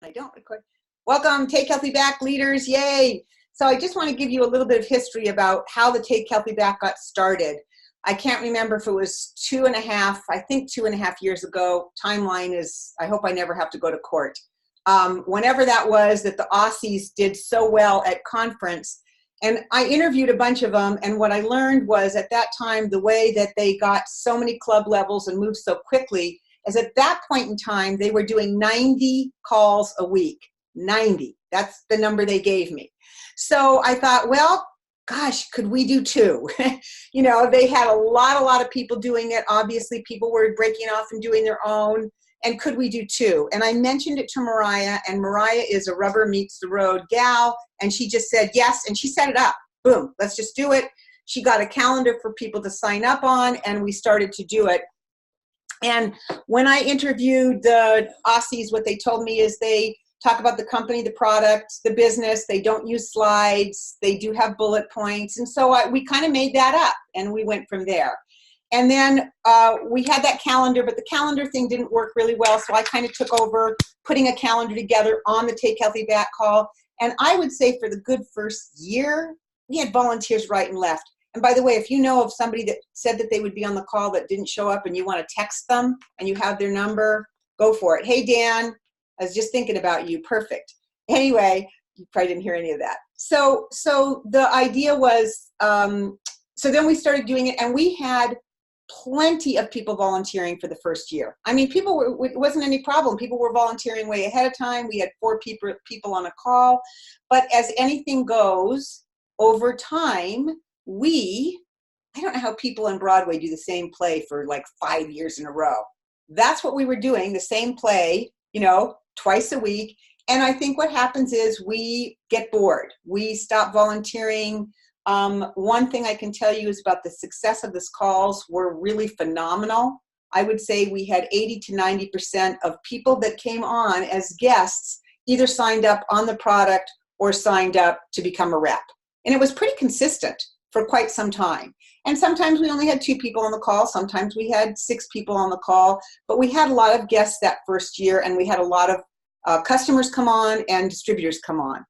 I don't record. Welcome, Take Healthy Back leaders, yay! So I just want to give you a little bit of history about how the Take Healthy Back got started. I can't remember if it was 2.5 years ago. Timeline is, I hope I never have to go to court. Whenever that was, that the Aussies did so well at conference. And I interviewed a bunch of them, and what I learned was at that time, the way that they got so many club levels and moved so quickly is at that point in time, they were doing 90 calls a week. 90, that's the number they gave me. So I thought, well, gosh, could we do 2? You know, they had a lot of people doing it. Obviously, people were breaking off and doing their own. And could we do 2? And I mentioned it to Mariah, and Mariah is a rubber meets the road gal, and she just said yes, and she set it up. Boom, let's just do it. She got a calendar for people to sign up on, and we started to do it. And when I interviewed the Aussies, what they told me is they talk about the company, the product, the business. They don't use slides. They do have bullet points. And so we kind of made that up, and we went from there. And then we had that calendar, but the calendar thing didn't work really well. So I kind of took over putting a calendar together on the Take Healthy Back call. And I would say for the good first year, we had volunteers right and left. And by the way, if you know of somebody that said that they would be on the call that didn't show up and you want to text them and you have their number, go for it. Hey, Dan, I was just thinking about you. Perfect. Anyway, you probably didn't hear any of that. So the idea was, so then we started doing it, and we had plenty of people volunteering for the first year. I mean, it wasn't any problem. People were volunteering way ahead of time. We had 4 people on a call. But as anything goes, over time, I don't know how people on Broadway do the same play for like 5 years in a row. That's what we were doing, the same play, you know, twice a week. And I think what happens is we get bored. We stop volunteering. One thing I can tell you is about the success of these calls were really phenomenal. I would say we had 80 to 90% of people that came on as guests either signed up on the product or signed up to become a rep. And it was pretty consistent for quite some time. And sometimes we only had 2 people on the call. Sometimes we had 6 people on the call. But we had a lot of guests that first year, and we had a lot of customers come on and distributors come on.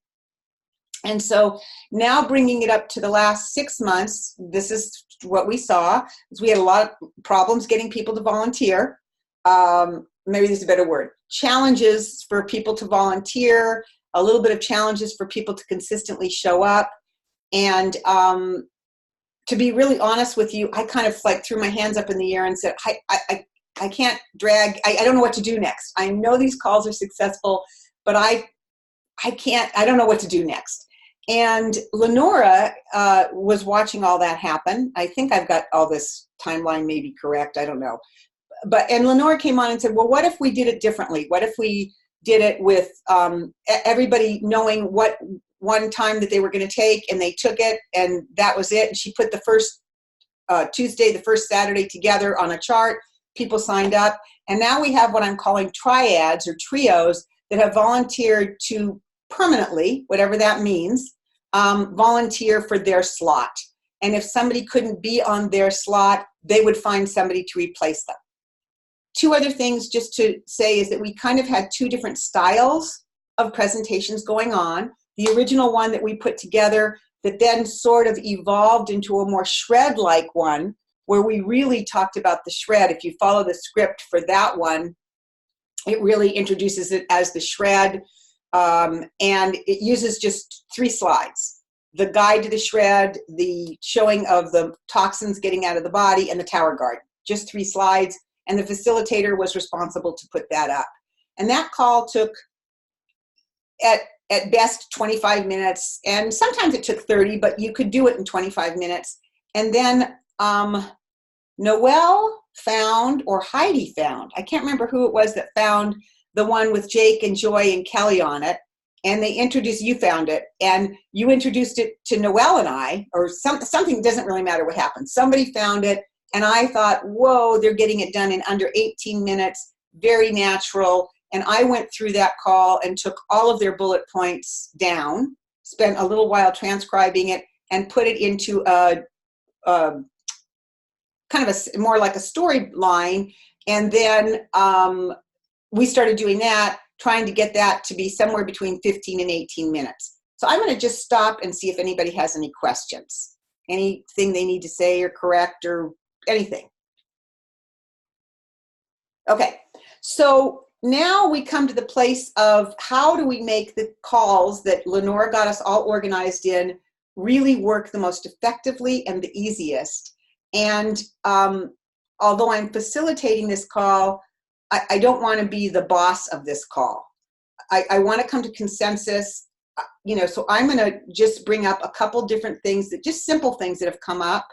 And so now bringing it up to the last 6 months, this is what we saw, is we had a lot of problems getting people to volunteer. Maybe there's a better word. Challenges for people to volunteer, a little bit of challenges for people to consistently show up. And to be really honest with you, I kind of like threw my hands up in the air and said, I can't drag, I don't know what to do next. I know these calls are successful, but I don't know what to do next. And Lenora was watching all that happen. I think I've got all this timeline maybe correct. I don't know. And Lenora came on and said, well, what if we did it differently? What if we did it with everybody knowing what one time that they were going to take, and they took it, and that was it. And she put the first Tuesday, the first Saturday together on a chart. People signed up. And now we have what I'm calling triads or trios that have volunteered to permanently, whatever that means, volunteer for their slot. And if somebody couldn't be on their slot, they would find somebody to replace them. 2 other things just to say is that we kind of had 2 different styles of presentations going on. The original one that we put together that then sort of evolved into a more shred-like one where we really talked about the shred. If you follow the script for that one, it really introduces it as the shred. And it uses just 3 slides. The guide to the shred, the showing of the toxins getting out of the body, and the tower garden. Just 3 slides. And the facilitator was responsible to put that up. And that call took, at best, 25 minutes. And sometimes it took 30, but you could do it in 25 minutes. And then Noelle found, or Heidi found, I can't remember who it was that found the one with Jake and Joy and Kelly on it. And they introduced, you found it, and you introduced it to Noelle and I, or something, doesn't really matter what happened. Somebody found it, and I thought, whoa, they're getting it done in under 18 minutes, very natural. And I went through that call and took all of their bullet points down, spent a little while transcribing it, and put it into a kind of more like a storyline. And then we started doing that. trying to get that to be somewhere between 15 and 18 minutes. So I'm going to just stop and see if anybody has any questions, anything they need to say or correct or anything. Okay, so now we come to the place of how do we make the calls that Lenora got us all organized in really work the most effectively and the easiest. And although I'm facilitating this call, I don't want to be the boss of this call. I want to come to consensus, so I'm going to just bring up a couple different things, that just simple things that have come up.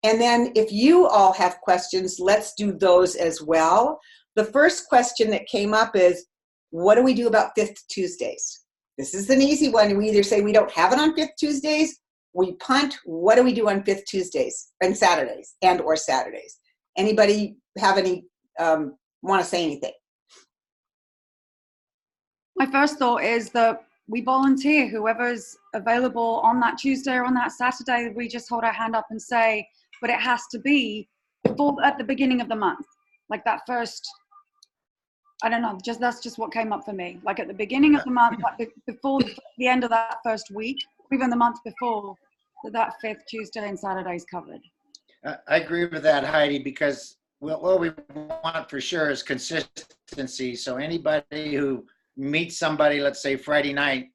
And then if you all have questions, let's do those as well. The first question that came up is, what do we do about Fifth Tuesdays? This is an easy one. We either say we don't have it on Fifth Tuesdays, we punt. What do we do on Fifth Tuesdays and Saturdays or Saturdays? Anybody have any, want to say anything? My first thought is that we volunteer. Whoever's available on that Tuesday or on that Saturday, we just hold our hand up and say, but it has to be at the beginning of the month, like that first, I don't know, that's just what came up for me. Like at the beginning of the month, like before the end of that first week, even the month before, that fifth Tuesday and Saturday is covered. I agree with that, Heidi, because what we want for sure is consistency. So anybody who meets somebody, let's say Friday night,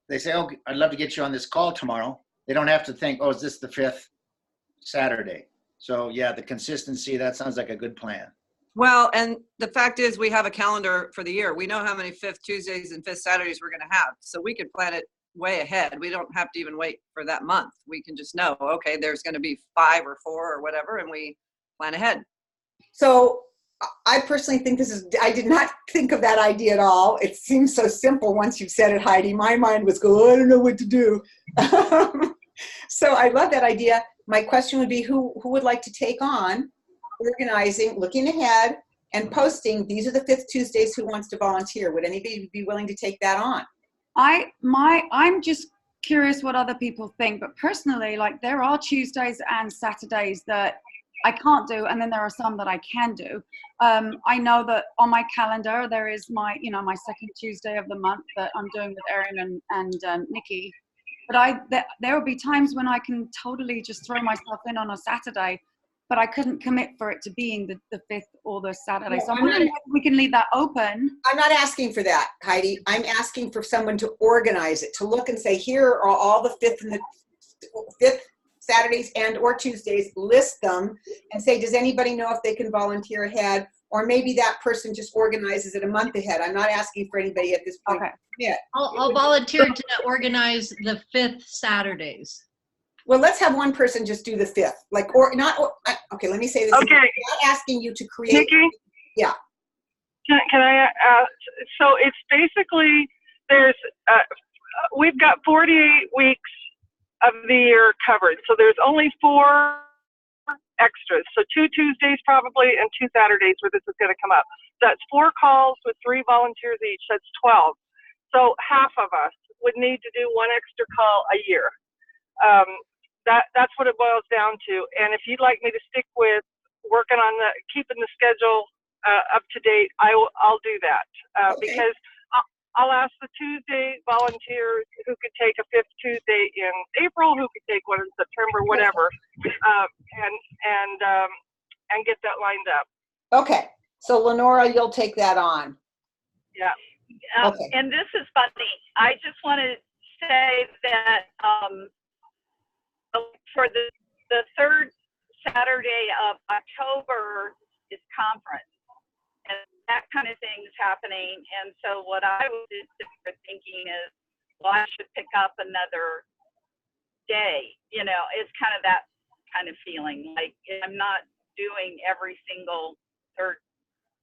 they say, oh, I'd love to get you on this call tomorrow. They don't have to think, oh, is this the fifth Saturday? So yeah, the consistency, that sounds like a good plan. Well, and the fact is we have a calendar for the year. We know how many Fifth Tuesdays and Fifth Saturdays we're going to have. So we can plan it way ahead. We don't have to even wait for that month. We can just know, okay, there's going to be 5 or 4 or whatever, and we plan ahead. So I personally think I did not think of that idea at all. It seems so simple once you've said it, Heidi. My mind was going, I don't know what to do. So I love that idea. My question would be, who would like to take on organizing, looking ahead, and posting, these are the Fifth Tuesdays, who wants to volunteer? Would anybody be willing to take that on? I'm just curious what other people think, but personally, like, there are Tuesdays and Saturdays that I can't do, and then there are some that I can do. I know that on my calendar there is my second Tuesday of the month that I'm doing with Erin and Nikki. But there will be times when I can totally just throw myself in on a Saturday, but I couldn't commit for it to being the fifth or the Saturday. So I'm wondering if we can leave that open. I'm not asking for that, Heidi. I'm asking for someone to organize it, to look and say, here are all the fifth Saturdays and or Tuesdays, list them and say, does anybody know if they can volunteer ahead? Or maybe that person just organizes it a month ahead. I'm not asking for anybody at this point. Okay. Yeah. I'll volunteer to organize the fifth Saturdays. Well, let's have one person just do the fifth. Okay, let me say this. Okay. I'm not asking you to create. Nikki? Yeah. Can I ask? So it's basically, we've got 48 weeks of the year covered. So there's only 4 extras. So 2 Tuesdays probably and 2 Saturdays where this is going to come up. That's 4 calls with 3 volunteers each. That's 12. So half of us would need to do 1 extra call a year. That's what it boils down to. And if you'd like me to stick with working on keeping the schedule up to date, I'll do that Okay. because I'll ask the Tuesday volunteers who could take a 5th Tuesday in April, who could take one in September, whatever, and get that lined up. Okay. So Lenora, you'll take that on. Yeah. Okay. And this is funny. I just want to say that for the third Saturday of October is conference, and that kind of thing is happening. And so what I was thinking is, well, I should pick up another day. It's kind of that kind of feeling, like I'm not doing every single third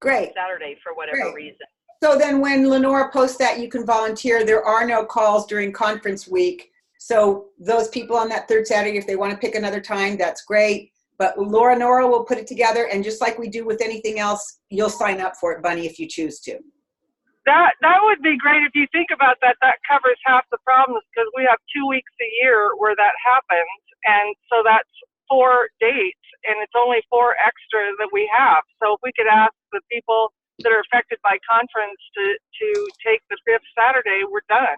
Saturday for whatever reason. So then when Lenora posts that you can volunteer, there are no calls during conference week. So those people on that third Saturday, if they want to pick another time, that's great. But Nora will put it together, and just like we do with anything else, you'll sign up for it, Bunny, if you choose to. That would be great. If you think about that, that covers half the problems, because we have 2 weeks a year where that happens. And so that's 4 dates, and it's only 4 extra that we have. So if we could ask the people that are affected by conference to take the 5th Saturday, we're done.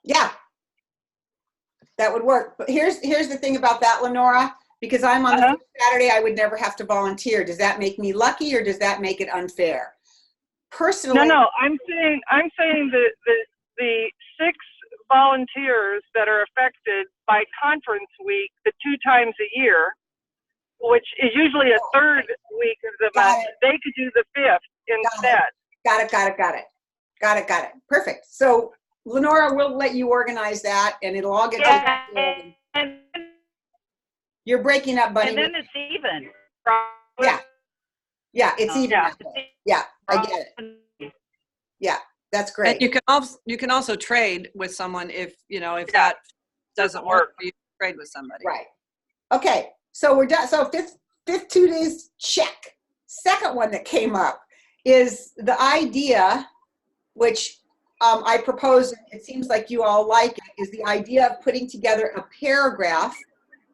Yeah, that would work. But here's the thing about that, Lenora, because I'm on the 5th Saturday, I would never have to volunteer. Does that make me lucky, or does that make it unfair? Personally, No, I'm saying that the 6 volunteers that are affected by conference week, the 2 times a year, which is usually a 3rd week of the month, they could do the 5th instead. Got it. Perfect. So Lenora, we'll let you organize that, and it'll all get taken care of. You're breaking up, Bunny. And then it's even. Yeah, it's even. Yeah, I get it. Yeah, that's great. And you can also trade with someone if that doesn't work. You trade with somebody. Right. Okay. So we're done. So fifth 2 days, check. Second one that came up is the idea, which I propose, it seems like you all like it, is the idea of putting together a paragraph,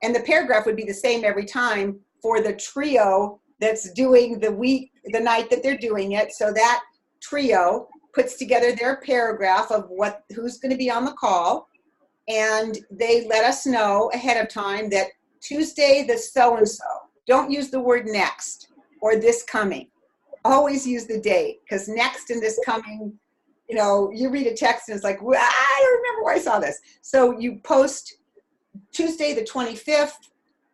and the paragraph would be the same every time for the trio that's doing the night that they're doing it. So that trio puts together their paragraph of who's going to be on the call, and they let us know ahead of time that Tuesday the so-and-so. Don't use the word next or this coming. Always use the date, because next and this coming, you read a text and it's like, I don't remember where I saw this. So you post Tuesday the 25th.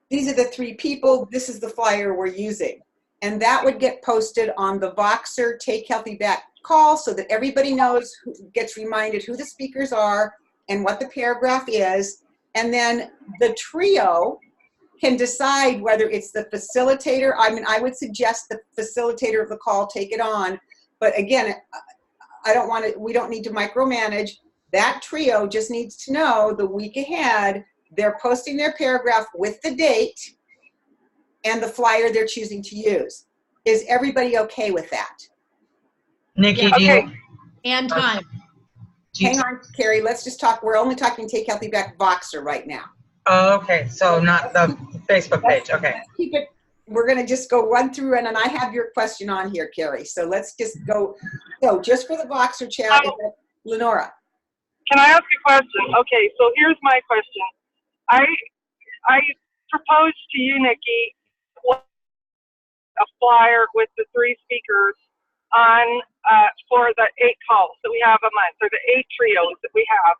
These are the 3 people. This is the flyer we're using. And that would get posted on the Voxer Take Healthy Back call so that everybody knows, gets reminded who the speakers are and what the paragraph is. And then the trio can decide whether it's the facilitator. I mean, I would suggest the facilitator of the call take it on. But again, we don't need to micromanage. That trio just needs to know the week ahead, they're posting their paragraph with the date and the flyer they're choosing to use. Is everybody okay with that? Nikki, Okay. And time. Hang on, Carrie, let's just talk. We're only talking Take Healthy Back Voxer right now. Oh, okay, so not the Facebook page, okay. Let's keep it, we're gonna just go run through, and I have your question on here, Carrie. So let's just go. So just for the Voxer chat, Lenora. Can I ask a question? Okay, so here's my question. I proposed to you, Nikki, a flyer with the 3 speakers on for the 8 calls that we have a month, or the 8 trios that we have.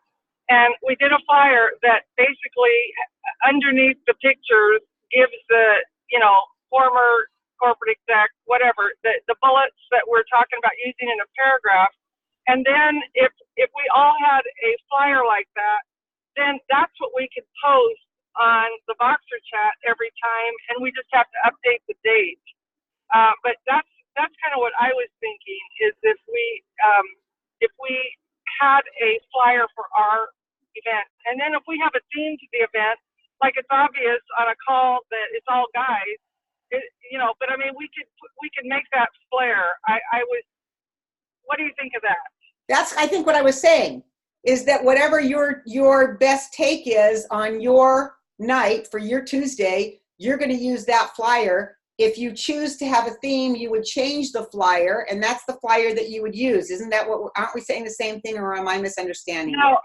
And we did a flyer that basically underneath the pictures gives the, former corporate exec, whatever, the bullets that we're talking about using in a paragraph. And then if we all had a flyer like that, then that's what we could post on the Voxer chat every time, and we just have to update the date. But that's kind of what I was thinking, is if we had a flyer for our event, and then if we have a theme to the event, like it's obvious on a call that it's all guys, but I mean, we could make that flare. What do you think of that? That's, I think, what I was saying, is that whatever your best take is on your night for your Tuesday, you're going to use that flyer. If you choose to have a theme, you would change the flyer, and that's the flyer that you would use. Isn't that aren't we saying the same thing, or am I misunderstanding? No,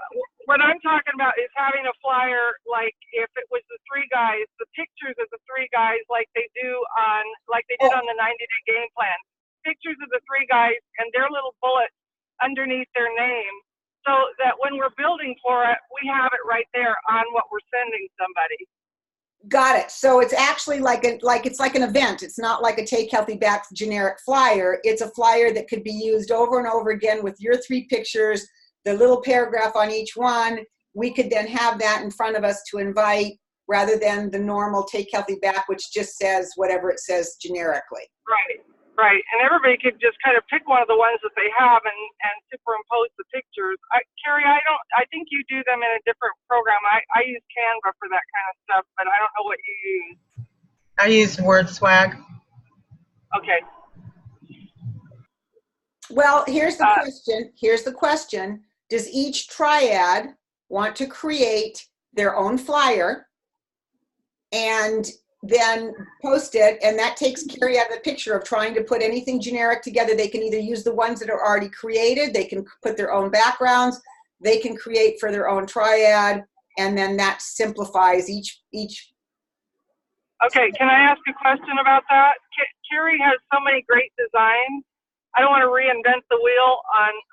what I'm talking about is having a flyer, like if it was the 3 guys, the pictures of the 3 guys, like they did on the 90-day game plan. Pictures of the 3 guys and their little bullets underneath their name, so that when we're building for it, we have it right there on what we're sending somebody. Got it. So it's actually it's like an event. It's not like a Take Healthy Back generic flyer. It's a flyer that could be used over and over again with your 3 pictures, the little paragraph on each one. We could then have that in front of us to invite, rather than the normal Take Healthy Back, which just says whatever it says generically. Right. And everybody could just kind of pick one of the ones that they have and superimpose the pictures. Carrie, I think you do them in a different program. I use Canva for that kind of stuff, but I don't know what you use. I use WordSwag. Okay. Well, here's the question. Does each triad want to create their own flyer? And then post it, and that takes Carrie out of the picture of trying to put anything generic together. They can either use the ones that are already created, they can put their own backgrounds, they can create for their own triad, and then that simplifies each. Okay, can I ask a question about that? Carrie has so many great designs. I don't want to reinvent the wheel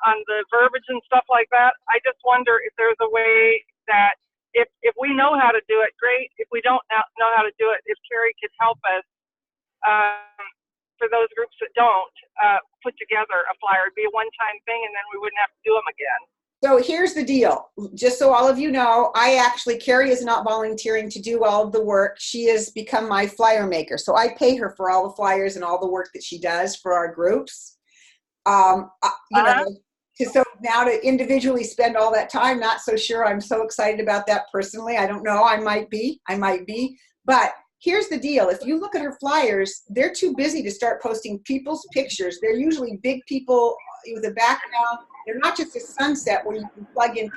on the verbiage and stuff like that. I just wonder if there's a way that if we know how to do it, great. If we don't know how to do it, if Carrie could help us, for those groups that don't, put together a flyer. It'd be a one-time thing, and then we wouldn't have to do them again. So here's the deal. Just so all of you know, Carrie is not volunteering to do all of the work. She has become my flyer maker. So I pay her for all the flyers and all the work that she does for our groups. So now to individually spend all that time, not so sure I'm so excited about that personally. I don't know. I might be. But here's the deal. If you look at her flyers, they're too busy to start posting people's pictures. They're usually big people with a background. They're not just a sunset where you can plug in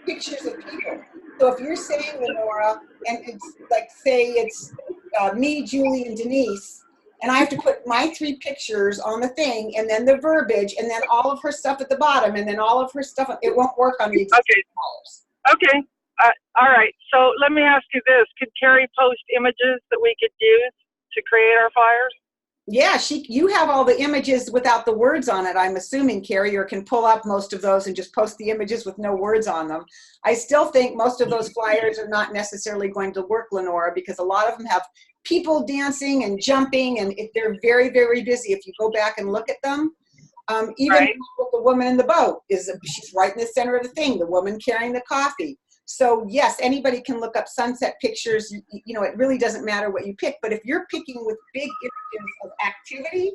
pictures of people. So if you're saying, Lenora, and it's like, say it's me, Julie, and Denise, and I have to put my 3 pictures on the thing, and then the verbiage, and then all of her stuff at the bottom, and then all of her stuff, it won't work on the existing flyers. Okay. All right. So let me ask you this. Could Carrie post images that we could use to create our flyers? Yeah, you have all the images without the words on it, I'm assuming, Carrie, or can pull up most of those and just post the images with no words on them. I still think most of those flyers are not necessarily going to work, Lenora, because a lot of them have people dancing and jumping, and they're very, very busy if you go back and look at them. Even right. The woman in the boat, she's right in the center of the thing, the woman carrying the coffee. So yes, anybody can look up sunset pictures. It really doesn't matter what you pick, but if you're picking with big images of activity,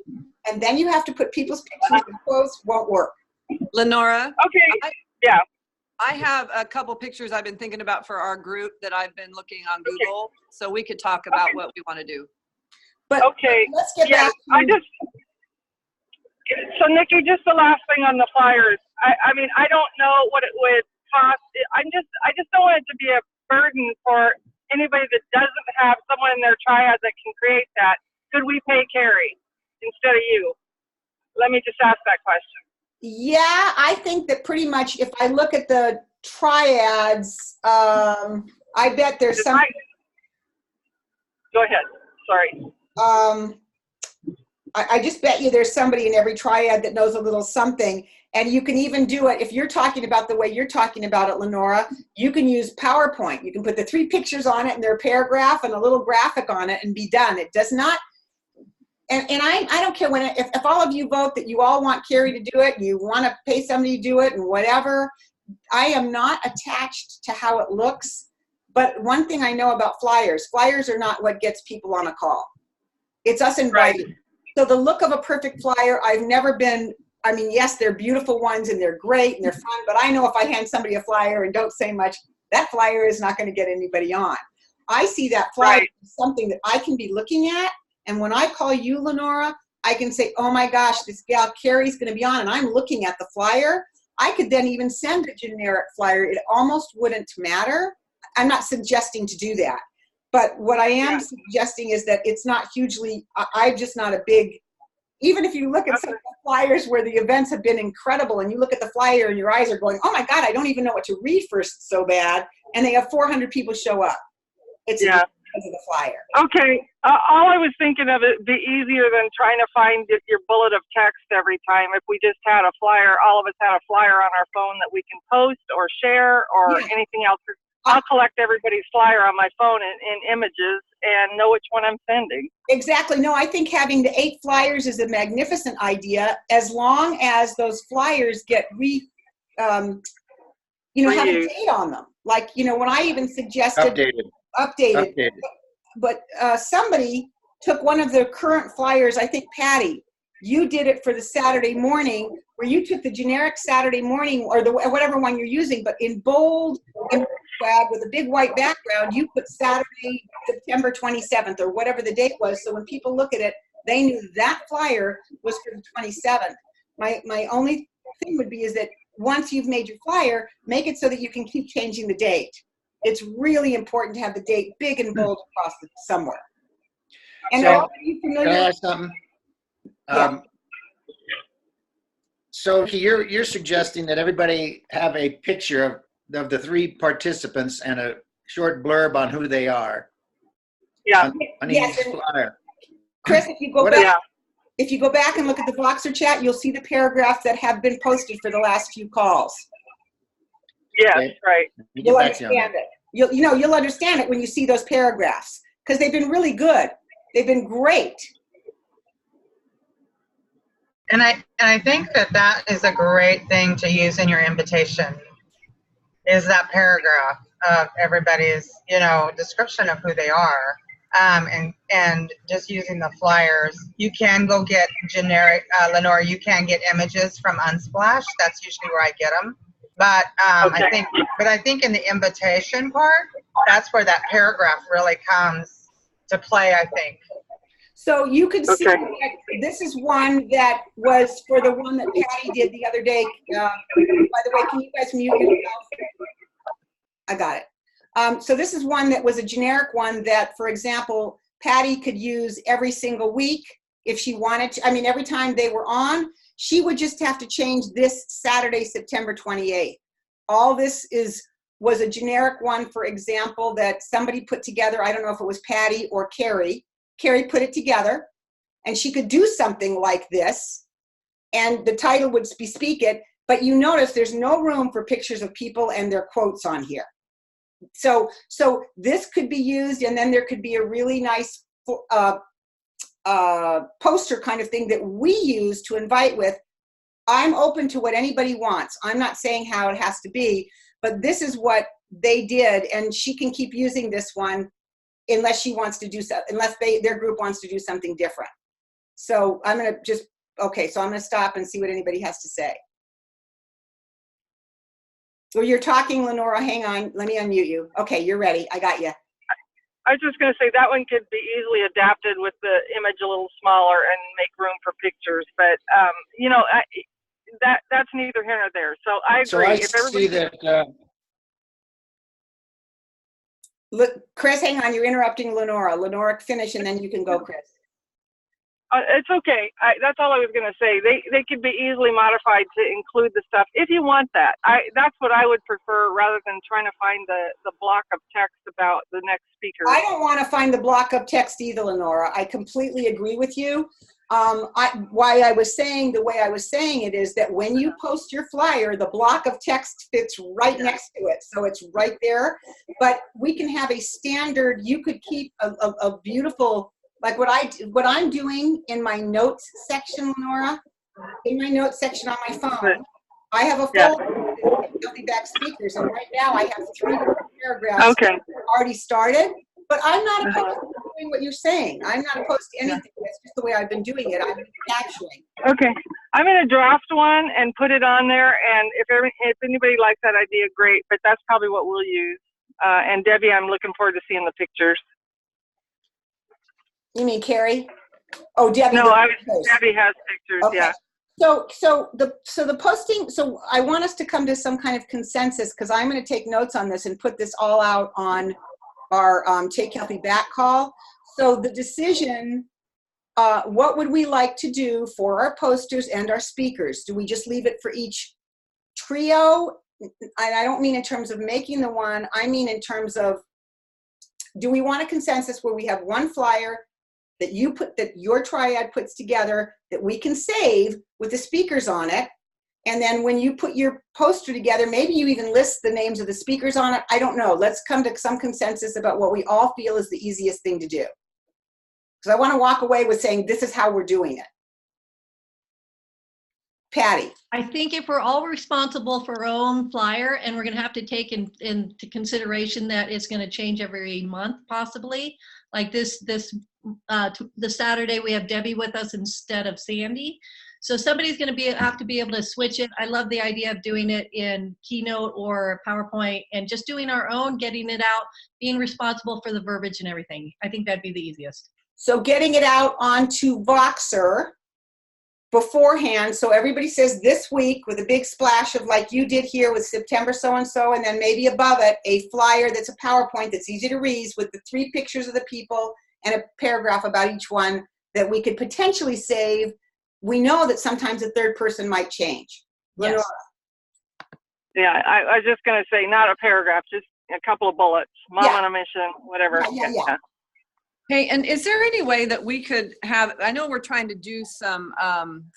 and then you have to put people's pictures in quotes, won't work. Lenora? Okay, yeah. I have a couple pictures I've been thinking about for our group that I've been looking on Google, so we could talk about what we want to do. But let's get back to So Nikki, just the last thing on the flyers. I mean, I don't know what it would cost. I just don't want it to be a burden for anybody that doesn't have someone in their triad that can create that. Could we pay Carrie instead of you? Let me just ask that question. Yeah, I think that pretty much if I look at the triads, I bet there's some. Go ahead. Sorry. I just bet you there's somebody in every triad that knows a little something. And you can even do it, if you're talking about the way you're talking about it, Lenora, you can use PowerPoint. You can put the 3 pictures on it and their paragraph and a little graphic on it and be done. It does not, and I don't care if all of you vote that you all want Carrie to do it, you want to pay somebody to do it and whatever, I am not attached to how it looks. But one thing I know about flyers are not what gets people on a call. It's us inviting. Right. So the look of a perfect flyer, I've never been, I mean, yes, they're beautiful ones and they're great and they're fun, but I know if I hand somebody a flyer and don't say much, that flyer is not going to get anybody on. I see that flyer as something that I can be looking at, and when I call you, Lenora, I can say, oh my gosh, this gal Carrie's going to be on, and I'm looking at the flyer. I could then even send a generic flyer. It almost wouldn't matter. I'm not suggesting to do that. But what I am suggesting is that it's not hugely, I'm just not a big, even if you look at some of the flyers where the events have been incredible and you look at the flyer and your eyes are going, oh my God, I don't even know what to read first, so bad. And they have 400 people show up. It's because of the flyer. Okay. All I was thinking of it be easier than trying to find your bullet of text every time. If we just had a flyer, all of us had a flyer on our phone that we can post or share or anything else. I'll collect everybody's flyer on my phone in images and know which one I'm sending. Exactly. No, I think having the 8 flyers is a magnificent idea, as long as those flyers get have a date on them. Like, when I even suggested updated. But somebody took one of the current flyers, I think Patty, you did it for the Saturday morning, where you took the generic Saturday morning or whatever one you're using, but in bold and with a big white background, you put Saturday, September 27th or whatever the date was. So when people look at it, they knew that flyer was for the 27th. My only thing would be is that once you've made your flyer, make it so that you can keep changing the date. It's really important to have the date big and bold across somewhere. And So, are you can I familiar? ask something? Yeah. So you're suggesting that everybody have a picture of the 3 participants and a short blurb on who they are Yeah. on Yes, each and flyer. Chris, if you go What back, Yeah. if you go back and look at the Voxer chat, you'll see the paragraphs that have been posted for the last few calls. Yes, Okay. right. You You'll get back to you on understand that. it. You'll understand it when you see those paragraphs because they've been really good. They've been great. And I think that is a great thing to use in your invitation, is that paragraph of everybody's, description of who they are. And just using the flyers. You can go get generic, Lenore, you can get images from Unsplash. That's usually where I get them. But Okay. I think in the invitation part, that's where that paragraph really comes to play, I think. So you could see Okay. that this is one that was for the one that Patty did the other day. By the way, can you guys mute yourself? I got it. So this is one that was a generic one that, for example, Patty could use every single week if she wanted to. I mean, every time they were on, she would just have to change this Saturday, September 28th. All this was a generic one, for example, that somebody put together. I don't know if it was Patty or Carrie. Carrie put it together, and she could do something like this, and the title would be Speak It, but you notice there's no room for pictures of people and their quotes on here. So this could be used, and then there could be a really nice poster kind of thing that we use to invite with. I'm open to what anybody wants. I'm not saying how it has to be, but this is what they did, and she can keep using this one unless she wants to do so, unless their group wants to do something different. So I'm going to just, okay, so I'm going to stop and see what anybody has to say. Well, you're talking, Lenora. Hang on. Let me unmute you. Okay, you're ready. I got you. I was just going to say that one could be easily adapted with the image a little smaller and make room for pictures. But, that's neither here nor there. So I agree. So I if everybody see that. Look, Chris, hang on. You're interrupting Lenora. Lenora, finish, and then you can go, Chris. it's okay. That's all I was going to say. They could be easily modified to include the stuff if you want that. That's what I would prefer rather than trying to find the block of text about the next speaker. I don't want to find the block of text either, Lenora. I completely agree with you. Why I was saying the way I was saying it is that when you post your flyer, the block of text fits right next to it. So it's right there. But we can have a standard, you could keep a beautiful, like what I'm doing in my notes section, Lenora, in my notes section on my phone, I have a folder of TakeHealthyBack speakers, and right now I have 3 paragraphs already started. But I'm not opposed to doing what you're saying. I'm not opposed to anything. That's just the way I've been doing it. I've been capturing. Okay. I'm going to draft one and put it on there. And if anybody likes that idea, great. But that's probably what we'll use. And Debbie, I'm looking forward to seeing the pictures. You mean Carrie? Oh, Debbie. No, Debbie has pictures. Okay. Yeah. So the posting. So I want us to come to some kind of consensus because I'm going to take notes on this and put this all out on our Take Healthy Back call. So the decision, what would we like to do for our posters and our speakers? Do we just leave it for each trio? And I don't mean in terms of making the one, I mean in terms of, do we want a consensus where we have one flyer that your triad puts together that we can save with the speakers on it? And then when you put your poster together, maybe you even list the names of the speakers on it. I don't know. Let's come to some consensus about what we all feel is the easiest thing to do. Because I want to walk away with saying, this is how we're doing it. Patty. I think if we're all responsible for our own flyer, and we're going to have to take into consideration that it's going to change every month, possibly. Like the Saturday, we have Debbie with us instead of Sandy. So somebody's going to have to be able to switch it. I love the idea of doing it in Keynote or PowerPoint and just doing our own, getting it out, being responsible for the verbiage and everything. I think that'd be the easiest. So getting it out onto Voxer beforehand, so everybody says this week with a big splash of like you did here with September so-and-so, and then maybe above it, a flyer that's a PowerPoint that's easy to read with the 3 pictures of the people and a paragraph about each one that we could potentially save. We know that sometimes a third person might change. Yes. Lenora. Yeah, I was just going to say, not a paragraph, just a couple of bullets. Mom on a mission, whatever. Yeah. Hey, and is there any way that we could have, I know we're trying to do some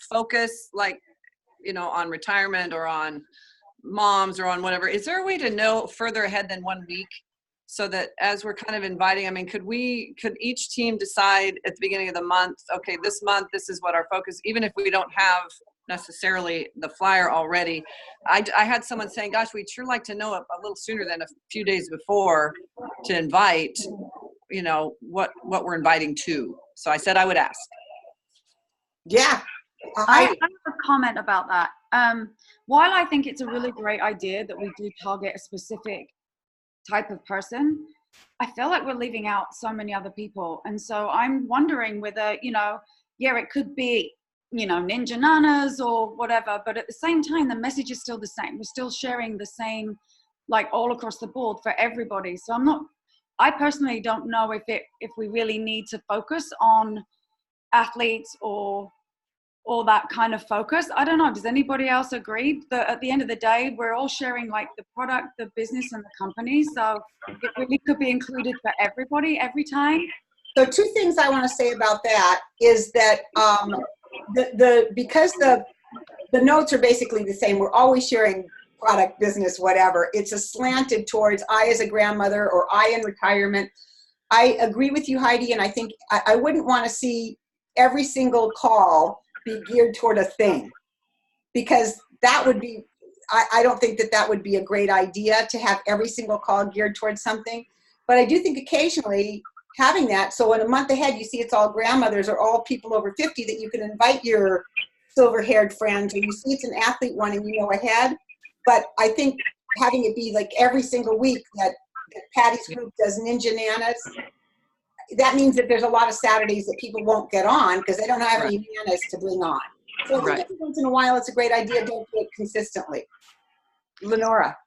focus, like, you know, on retirement or on moms or on whatever. Is there a way to know further ahead than 1 week so that as we're kind of inviting, I mean, could each team decide at the beginning of the month, okay, this month, this is what our focus, even if we don't have necessarily the flyer already. I had someone saying, gosh, we'd sure like to know a little sooner than a few days before to invite, you know, what we're inviting to. So I said I would ask. Yeah. I have a comment about that. While I think it's a really great idea that we do target a specific type of person, I feel like we're leaving out so many other people. And so I'm wondering whether, you know, yeah, it could be, you know, Ninja Nanas or whatever, but at the same time, the message is still the same. We're still sharing the same, like all across the board for everybody. So I personally don't know if we really need to focus on athletes or that kind of focus. I don't know. Does anybody else agree that at the end of the day, we're all sharing like the product, the business, and the company? So it really could be included for everybody every time. So 2 things I want to say about that is that because the notes are basically the same, we're always sharing product, business, whatever. It's a slanted towards I as a grandmother or I in retirement. I agree with you, Heidi, and I think I wouldn't want to see every single call be geared toward a thing, because that would be, I don't think that would be a great idea to have every single call geared towards something. But I do think occasionally having that, so in a month ahead, you see it's all grandmothers or all people over 50 that you can invite your silver-haired friends, or you see it's an athlete one and you know ahead. But I think having it be like every single week that Patty's group does Ninja Nanas, that means that there's a lot of Saturdays that people won't get on because they don't have any nanas to bring on. So I think every once in a while it's a great idea. Don't do it consistently. Lenora.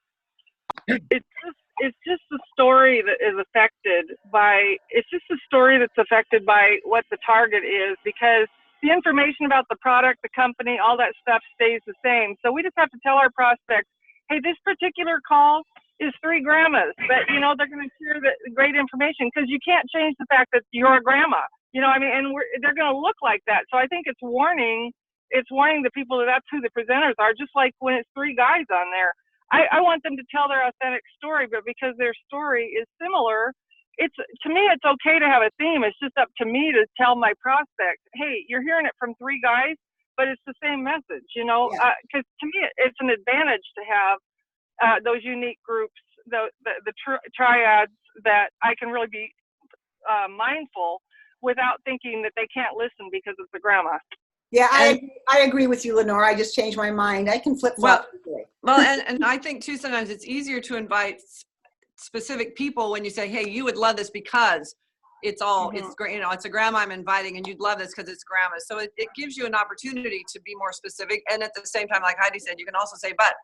It's just the story that is affected by, it's just the story that's affected by what the target is, because the information about the product, the company, all that stuff stays the same. So we just have to tell our prospects, hey, this particular call is 3 grandmas, but you know, they're going to hear the great information, because you can't change the fact that you're a grandma, you know, I mean, and they're going to look like that. So I think it's warning the people that that's who the presenters are, just like when it's 3 guys on there. I want them to tell their authentic story, but because their story is similar, to me, it's okay to have a theme. It's just up to me to tell my prospects, hey, you're hearing it from 3 guys, but it's the same message, you know, because to me, it's an advantage to have those unique groups, the triads, that I can really be mindful without thinking that they can't listen because it's a grandma. Yeah, I agree with you, Lenora. I just changed my mind. I can flip-flop. Well, and I think too, sometimes it's easier to invite specific people when you say, hey, you would love this because it's all, it's great, you know, it's a grandma I'm inviting and you'd love this because it's grandma. So it gives you an opportunity to be more specific. And at the same time, like Heidi said, you can also say, but,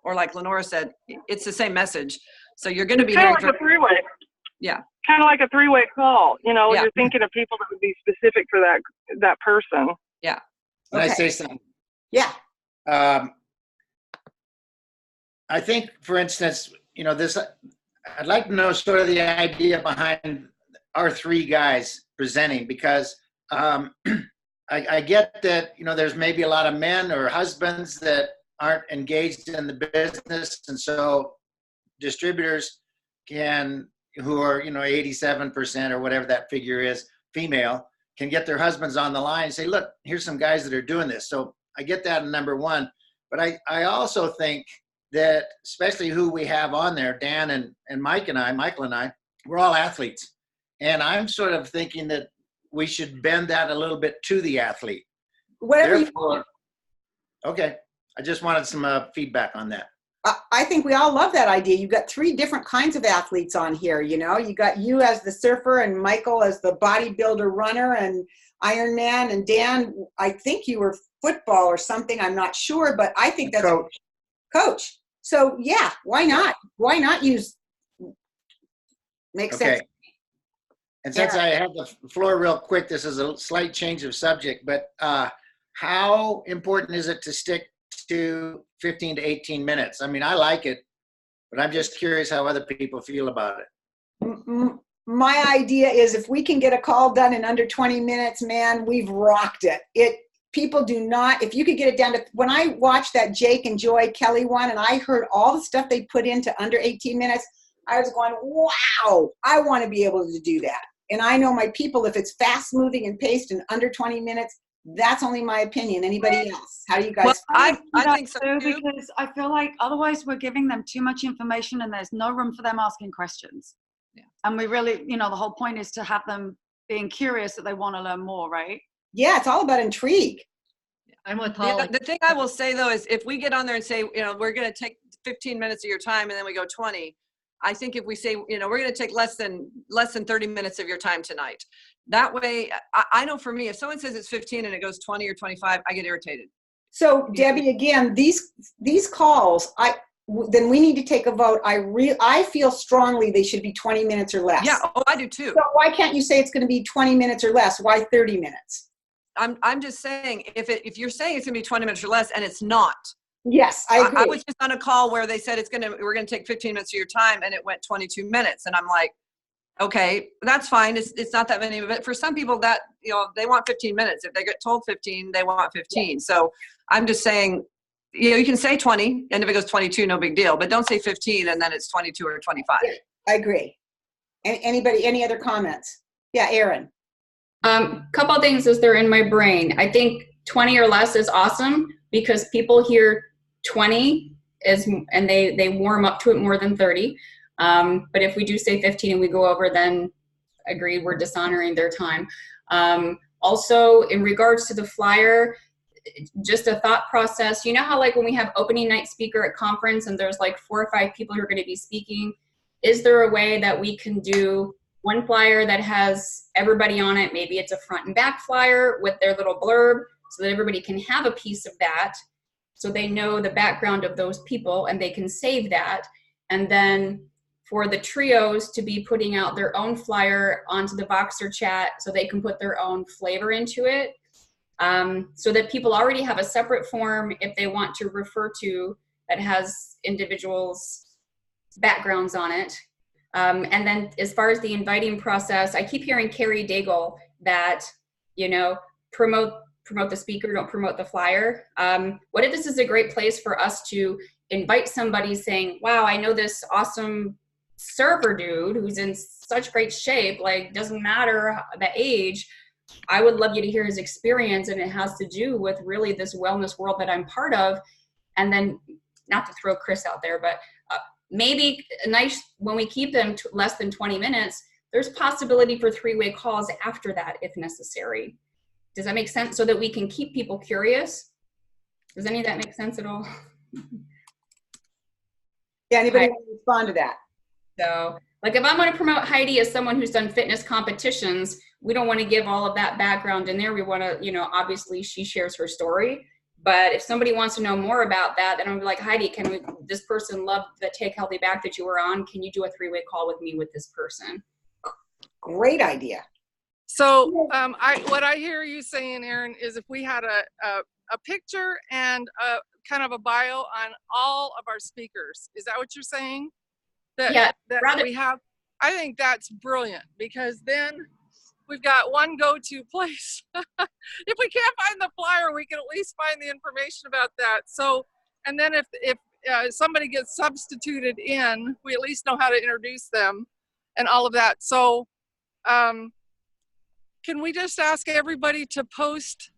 or like Lenora said, it's the same message. So you're going to be hearing kind of like a 3-way. Yeah. Kind of like a 3-way call. You know, you're thinking of people that would be specific for that person. Yeah. Can I say something? Yeah. I think, for instance, you know, I'd like to know sort of the idea behind our 3 guys presenting, because I get that, you know, there's maybe a lot of men or husbands that aren't engaged in the business, and so distributors who are, you know, 87% or whatever that figure is, female, can get their husbands on the line and say, look, here's some guys that are doing this. So I get that in number 1. But I also think that, especially who we have on there, Dan and Michael and I, we're all athletes. And I'm sort of thinking that we should bend that a little bit to the athlete. Therefore, okay. I just wanted some feedback on that. I think we all love that idea. You've got 3 different kinds of athletes on here, you know. You got you as the surfer and Michael as the bodybuilder runner and Ironman, and Dan, I think you were football or something. I'm not sure, but I think that's Coach. So yeah, why not? Why not use? Makes Okay. sense. And since I have the floor real quick, this is a slight change of subject, but how important is it to stick to 15 to 18 minutes? I mean, I like it, but I'm just curious how other people feel about it. My idea is if we can get a call done in under 20 minutes, man, we've rocked it. People do not, if you could get it down to, when I watched that Jake and Joy Kelly one and I heard all the stuff they put into under 18 minutes, I was going, wow, I want to be able to do that. And I know my people, if it's fast moving and paced in under 20 minutes, that's only my opinion. Anybody else? How do you guys? Well, I think so too, too. because I feel like otherwise we're giving them too much information and there's no room for them asking questions. Yeah. And we really, the whole point is to have them being curious that they want to learn more, right? Yeah, it's all about intrigue. I'm with Holly. The thing I will say though is if we get on there and say, we're going to take 15 minutes of your time and then we go 20, I think if we say, we're going to take less than 30 minutes of your time tonight. That way, I know for me, if someone says it's 15 and it goes 20 or 25, I get irritated. So Debbie, again, these calls, then we need to take a vote. I feel strongly they should be 20 minutes or less. Yeah, I do too. So why can't you say it's going to be 20 minutes or less? Why 30 minutes? I'm just saying, if you're saying it's going to be 20 minutes or less and it's not. Yes, I agree. I was just on a call where they said we're going to take 15 minutes of your time and it went 22 minutes. And I'm like, okay, that's fine. It's not that many, but for some people that, they want 15 minutes. If they get told 15, they want 15. So I'm just saying, you can say 20 and if it goes 22, no big deal, but don't say 15 and then it's 22 or 25. Yeah, I agree. Any other comments? Yeah, Erin. Couple of things as they're in my brain. I think 20 or less is awesome because people hear 20 and they warm up to it more than 30. But if we do say 15 and we go over, then agreed, we're dishonoring their time. Also, in regards to the flyer, just a thought process. You know how like when we have opening night speaker at conference and there's like 4 or 5 people who are going to be speaking, is there a way that we can do one flyer that has everybody on it? Maybe it's a front and back flyer with their little blurb so that everybody can have a piece of that so they know the background of those people and they can save that. And then for the trios to be putting out their own flyer onto the Voxer chat so they can put their own flavor into it. So that people already have a separate form if they want to refer to that has individuals' backgrounds on it. And then as far as the inviting process, I keep hearing Carrie Daigle that, promote the speaker, don't promote the flyer. What if this is a great place for us to invite somebody saying, wow, I know this awesome server dude who's in such great shape, like doesn't matter the age, I would love you to hear his experience, and it has to do with really this wellness world that I'm part of. And then, not to throw Chris out there, but maybe nice when we keep them to less than 20 minutes, there's possibility for 3-way calls after that if necessary. Does that make sense? So that we can keep people curious. Does any of that make sense at all? Yeah, anybody want to respond to that? So, like if I'm going to promote Heidi as someone who's done fitness competitions, we don't want to give all of that background in there. We want to, obviously she shares her story. But if somebody wants to know more about that, then I'm like, Heidi, this person loved the Take Healthy Back that you were on. Can you do a 3-way call with me with this person? Great idea. So what I hear you saying, Erin, is if we had a picture and a kind of a bio on all of our speakers, is that what you're saying? That we have, I think that's brilliant because then we've got one go-to place. If we can't find the flyer, we can at least find the information about that. So, and then if somebody gets substituted in, we at least know how to introduce them and all of that. So, can we just ask everybody to post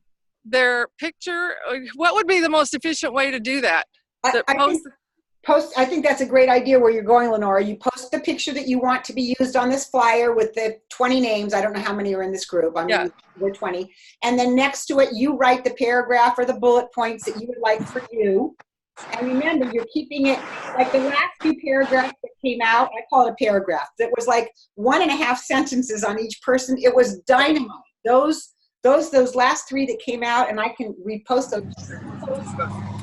their picture? What would be the most efficient way to do that? I think that's a great idea where you're going, Lenora. You post the picture that you want to be used on this flyer with the 20 names. I don't know how many are in this group. We're 20. And then next to it, you write the paragraph or the bullet points that you would like for you. And remember, you're keeping it like the last few paragraphs that came out. I call it a paragraph. That was like 1.5 sentences on each person. It was dynamite. Those those last 3 that came out, and I can repost them.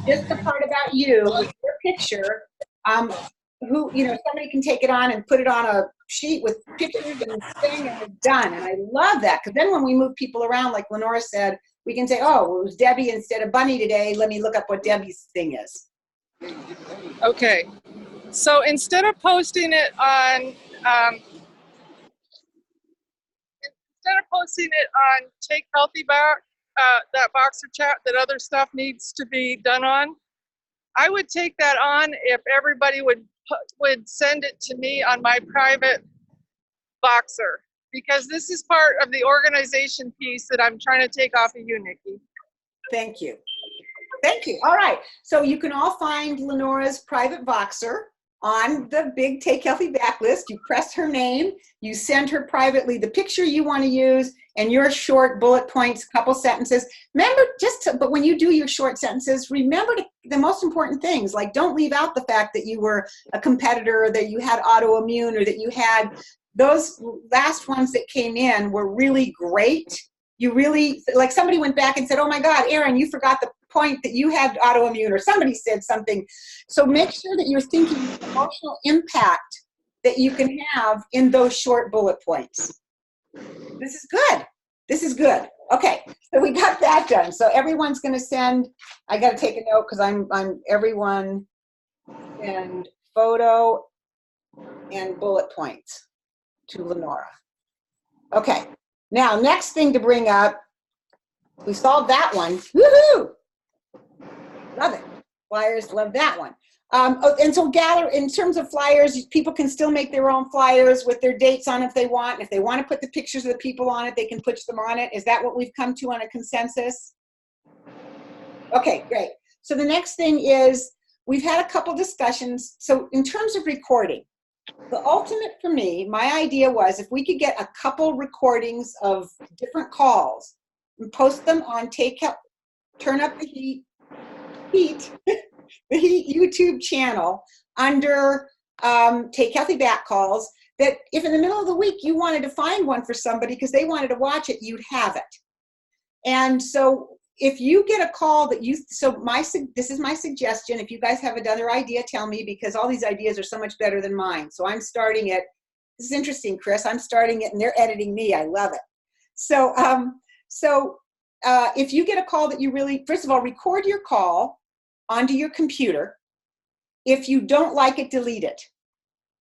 Just the part about you with your picture, who, somebody can take it on and put it on a sheet with pictures and thing, and it's done. And I love that, because then when we move people around, like Lenora said, we can say, oh, well, it was Debbie instead of Bunny today. Let me look up what Debbie's thing is. Okay. So instead of posting it on TakeHealthyBack, that Boxer chat that other stuff needs to be done on, I would take that on if everybody would send it to me on my private Boxer, because this is part of the organization piece that I'm trying to take off of you, Nikki. Thank you. Thank you. All right. So you can all find Lenora's private Boxer on the big Take Healthy Back list. You press her name, you send her privately the picture you want to use and your short bullet points, couple sentences. Remember, but when you do your short sentences, remember the most important things, like don't leave out the fact that you were a competitor, or that you had autoimmune, or that you had those last ones that came in were really great. You really, like somebody went back and said, oh my God, Erin, you forgot the point that you had autoimmune, or somebody said something. So make sure that you're thinking the emotional impact that you can have in those short bullet points. This is good. This is good. Okay, so we got that done. So everyone's going to send, I got to take a note because I'm everyone send photo and bullet points to Lenora. Okay, now next thing to bring up, we solved that one. Woohoo! Love it. Flyers, love that one. And so gather, in terms of flyers, people can still make their own flyers with their dates on if they want. And if they want to put the pictures of the people on it, they can put them on it. Is that what we've come to on a consensus? Okay, great. So the next thing is, we've had a couple discussions. So in terms of recording, the ultimate for me, my idea was if we could get a couple recordings of different calls and post them on Turn Up the Heat the Heat YouTube channel under Take Healthy Back calls, that if in the middle of the week you wanted to find one for somebody because they wanted to watch it, you'd have it. And so if you get a call that this is my suggestion. If you guys have another idea, tell me, because all these ideas are so much better than mine. So I'm starting it. This is interesting, Chris. I'm starting it and they're editing me. I love it. So, if you get a call that you really, first of all, record your call onto your computer. If you don't like it, delete it.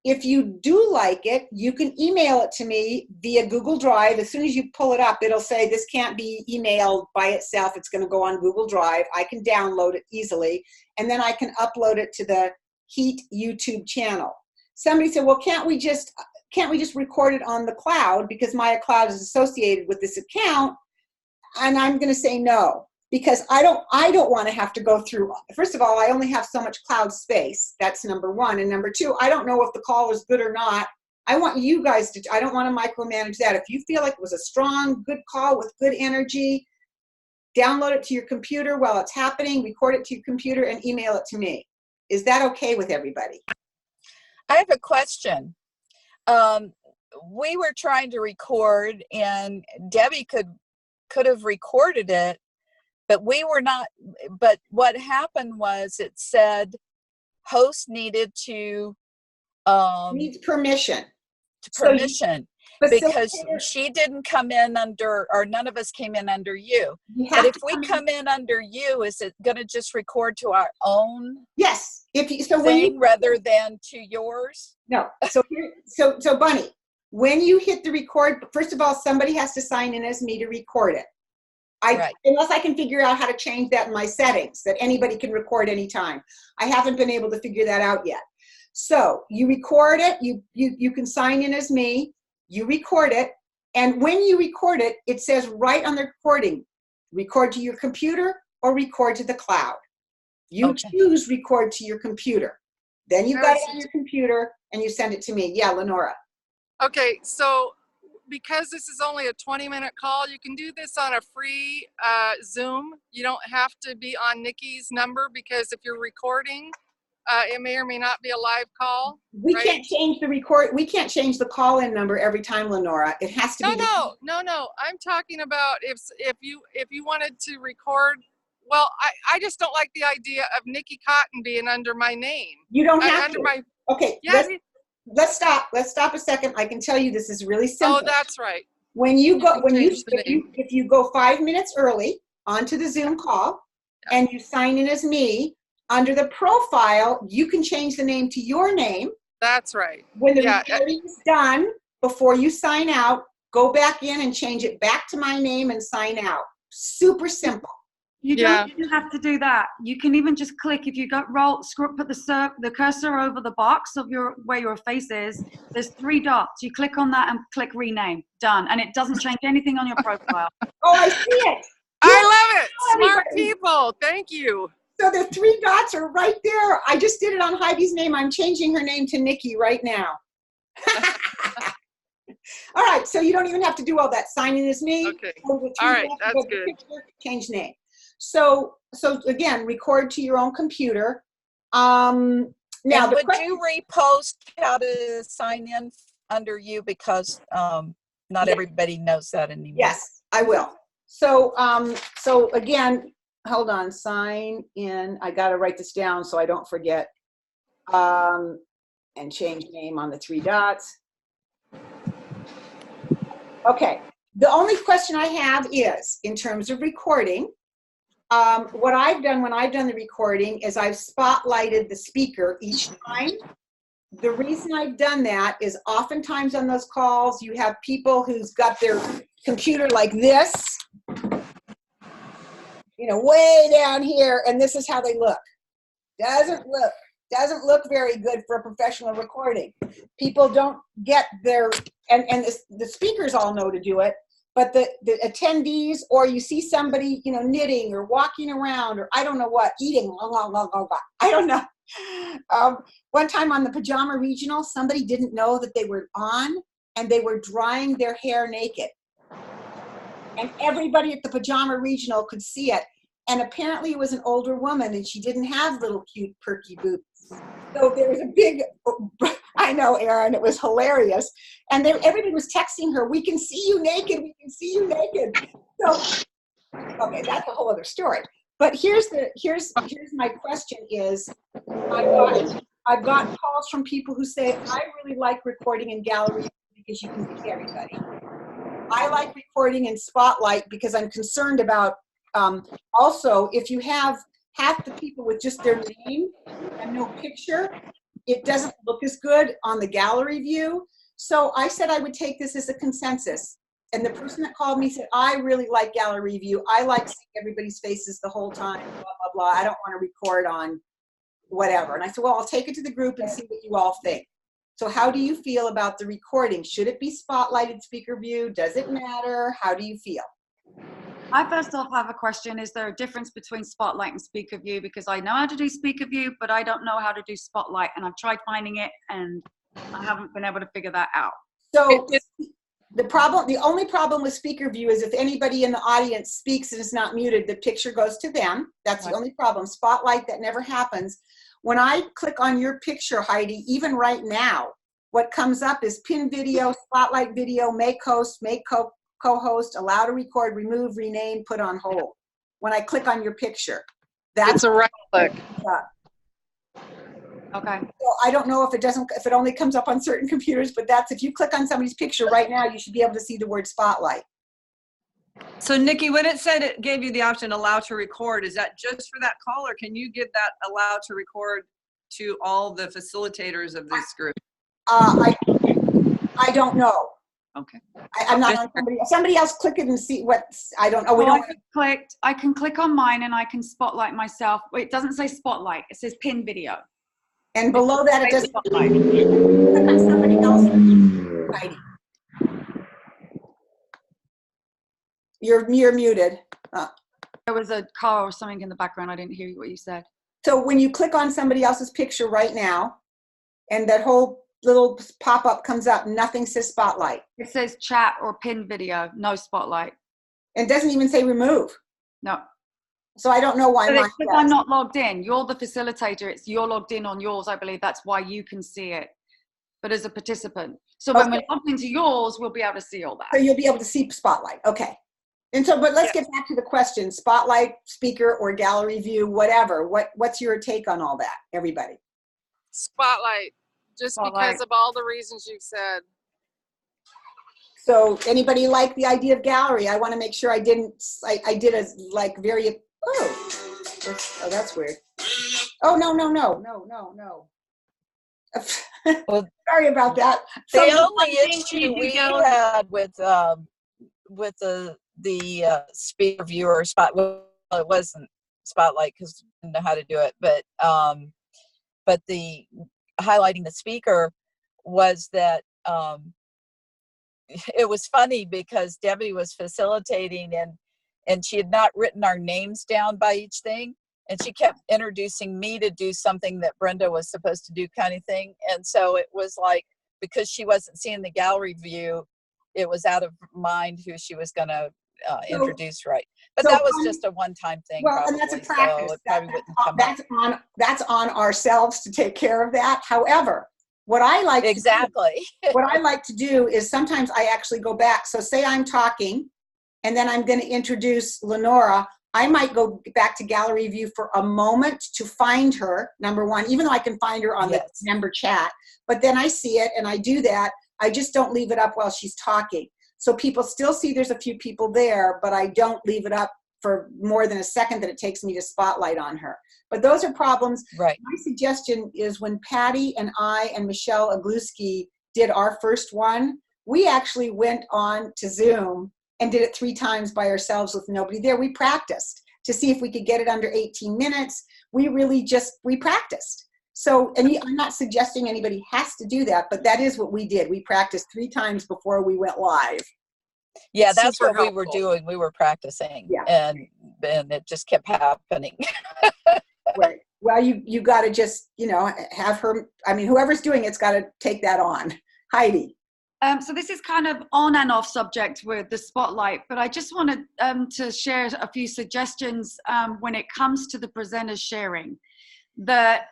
If you do like it, you can email it to me via Google Drive. As soon as you pull it up, it'll say this can't be emailed by itself. It's going to go on Google Drive. I can download it easily, and then I can upload it to the Heat YouTube channel. Somebody said, well, can't we just record it on the cloud, because my cloud is associated with this account? And I'm going to say no, because I don't want to have to go through. First of all, I only have so much cloud space. That's number one. And number two, I don't know if the call is good or not. I want you guys to, I don't want to micromanage that. If you feel like it was a strong, good call with good energy, download it to your computer while it's happening, record it to your computer, and email it to me. Is that okay with everybody? I have a question. We were trying to record, and Debbie could have recorded it, but we were not. But what happened was, it said host needed to Needs permission. Permission, because she didn't come in under, or none of us came in under you. But if we come in under you, is it going to just record to our own? Yes. Rather than to yours? No. So Bunny, when you hit the record, first of all, somebody has to sign in as me to record it. Right. Unless I can figure out how to change that in my settings, that anybody can record anytime. I haven't been able to figure that out yet. So you record it, you can sign in as me, you record it, and when you record it, it says right on the recording, record to your computer or record to the cloud. You choose record to your computer. Then you got it on your computer and you send it to me. Yeah, Lenora. Okay, so because this is only a 20-minute call, you can do this on a free Zoom. You don't have to be on Nikki's number, because if you're recording, It may or may not be a live call. We right? can't change we can't change the call-in number every time, Lenora. It has to be. No. I'm talking about if you wanted to record. Well, I just don't like the idea of Nikki Cotton being under my name. You don't have to. Okay, yeah, let's stop. Let's stop a second. I can tell you this is really simple. Oh, that's right. When you go, if you go 5 minutes early onto the Zoom call and you sign in as me, under the profile, you can change the name to your name. That's right. When the recording is done, before you sign out, go back in and change it back to my name and sign out. Super simple. You don't even have to do that. You can even just click, if you go put the cursor over the box of where your face is, there's 3 dots. You click on that and click rename. Done. And it doesn't change anything on your profile. Oh, I see it. I love it. Smart people. Thank you. So the 3 dots are right there. I just did it on Heidi's name. I'm changing her name to Nikki right now. All right, so you don't even have to do all that. Sign in as me. Okay. All right, that's good. Picture, change name. So again, record to your own computer. Now, would you repost how to sign in under you, because not everybody knows that anymore? Yes, I will. So again, hold on. Sign in. I got to write this down so I don't forget. And change name on the 3 dots. Okay. The only question I have is, in terms of recording, what I've done when I've done the recording is I've spotlighted the speaker each time. The reason I've done that is oftentimes on those calls, you have people who's got their computer like this, way down here, and this is how they look. Doesn't look very good for a professional recording. People don't get their, and the speakers all know to do it, but the attendees, or you see somebody, knitting or walking around, or I don't know what, eating, I don't know. One time on the Pajama Regional, somebody didn't know that they were on, and they were drying their hair naked. And everybody at the Pajama Regional could see it. And apparently it was an older woman, and she didn't have little cute perky boobs. So there was a big, I know, Erin, it was hilarious. And everybody was texting her, "We can see you naked, we can see you naked." So, okay, that's a whole other story. But here's my question is, I've got calls from people who say, "I really like recording in gallery because you can see everybody. I like recording in Spotlight because I'm concerned about, also, if you have half the people with just their name and no picture, it doesn't look as good on the gallery view." So I said I would take this as a consensus. And the person that called me said, "I really like gallery view. I like seeing everybody's faces the whole time, blah, blah, blah. I don't want to record on whatever." And I said, "Well, I'll take it to the group and see what you all think." So how do you feel about the recording? Should it be spotlighted speaker view? Does it matter? How do you feel? I first off have a question. Is there a difference between Spotlight and Speaker View? Because I know how to do Speaker View, but I don't know how to do Spotlight. And I've tried finding it, and I haven't been able to figure that out. So the only problem with Speaker View is if anybody in the audience speaks and is not muted, the picture goes to them. That's the only problem. Spotlight, that never happens. When I click on your picture, Heidi, even right now, what comes up is pin video, spotlight video, make host, make co-host, allow to record, remove, rename, put on hold. When I click on your picture, that's a right click. Okay. So I don't know if it only comes up on certain computers, but if you click on somebody's picture right now, you should be able to see the word Spotlight. So Nikki, when it said it gave you the option allow to record, is that just for that call, or can you give that allow to record to all the facilitators of this group? I don't know. Okay. I'm not on somebody else click it and see I don't know. I can click on mine and I can spotlight myself. It doesn't say spotlight, it says pin video. And below that it doesn't spotlight. Click on somebody else. Heidi. You're muted. There was a car or something in the background. I didn't hear what you said. So when you click on somebody else's picture right now, and that whole little pop-up comes up, nothing says Spotlight. It says chat or pin video, no Spotlight. It doesn't even say remove. No. So I don't know why But mine it's because does. I'm not logged in. You're the facilitator. You're logged in on yours, I believe. That's why you can see it. But as a participant. So when we're logged into yours, we'll be able to see all that. So you'll be able to see Spotlight. Okay. And so, but let's Yeah. get back to the question, Spotlight, speaker, or gallery view, whatever. What's your take on all that, everybody? Spotlight, just Spotlight. because of all the reasons you've said. So anybody like the idea of gallery? I want to make sure I did a like very, that's weird. Oh, no. Well, Sorry about that. the So only issue we had with the speaker viewer spot, well, it wasn't Spotlight because we didn't know how to do it, but the highlighting the speaker was that it was funny because Debbie was facilitating and she had not written our names down by each thing. And she kept introducing me to do something that Brenda was supposed to do, kind of thing. And so it was like, because she wasn't seeing the gallery view, it was out of mind who she was going to introduce right. But so that was just a one-time thing. Well, probably, and that's a practice. so it probably wouldn't come up. That's on ourselves to take care of that. However, what I like what I like to do is sometimes I actually go back. So say I'm talking, and then I'm going to introduce Lenora. I might go back to gallery view for a moment to find her, number one, even though I can find her on the member chat. But then I see it and I do that. I just don't leave it up while she's talking. So people still see there's a few people there, but I don't leave it up for more than a second that it takes me to spotlight on her. But those are problems. Right. My suggestion is when Patty and I and Michelle Agluski did our first one, we actually went on to Zoom and did it 3 times by ourselves with nobody there. We practiced to see if we could get it under 18 minutes. We practiced. So, and I'm not suggesting anybody has to do that, but that is what we did. We practiced 3 times before we went live. Yeah, that's what we were doing. We were practicing, yeah. and it just kept happening. Right. Well, you got to just, have her, whoever's doing it's got to take that on. Heidi. So this is kind of on and off subject with the spotlight, but I just wanted to share a few suggestions when it comes to the presenters sharing. That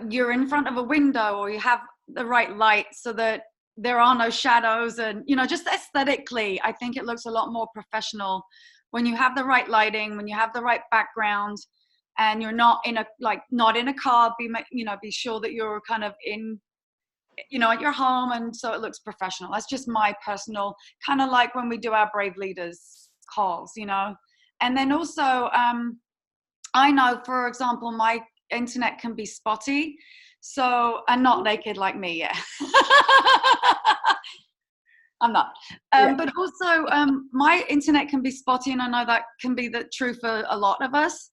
you're in front of a window or you have the right light so that there are no shadows, and just aesthetically, I think it looks a lot more professional when you have the right lighting, when you have the right background, and you're not in a car. Be sure that you're kind of in, at your home, and so it looks professional. That's just my personal, kind of like when we do our Brave Leaders calls, And then also, I know, for example, my internet can be spotty, and not naked like me, yeah. I'm not. But also, my internet can be spotty, and I know that can be the truth for a lot of us.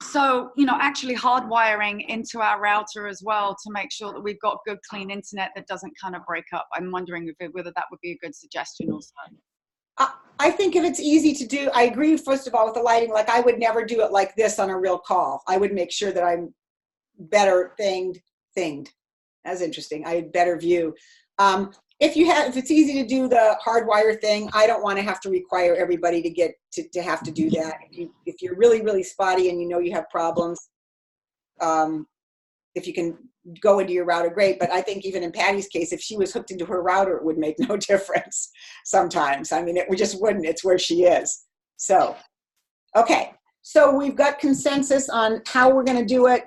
So, actually hardwiring into our router as well to make sure that we've got good, clean internet that doesn't kind of break up. I'm wondering whether that would be a good suggestion also. I think if it's easy to do, I agree, first of all, with the lighting. Like, I would never do it like this on a real call. I would make sure that I'm better thinged. That's interesting. I had better view. If it's easy to do the hardwire thing, I don't want to have to require everybody to get to have to do that. If you're really, really spotty and you have problems, if you can go into your router, great. But I think even in Patty's case, if she was hooked into her router, it would make no difference sometimes. It just wouldn't. It's where she is. So, okay. So we've got consensus on how we're going to do it.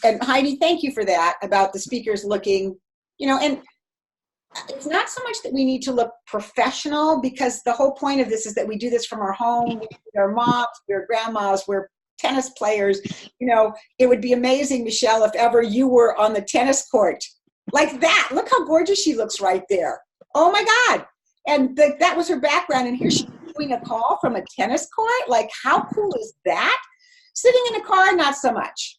And Heidi, thank you for that, about the speakers looking, and it's not so much that we need to look professional, because the whole point of this is that we do this from our home. We're moms, we're grandmas, we're tennis players. It would be amazing, Michelle, if ever you were on the tennis court like that. Look how gorgeous she looks right there. Oh my God. And that was her background. And here she's doing a call from a tennis court. Like, how cool is that? Sitting in a car, not so much.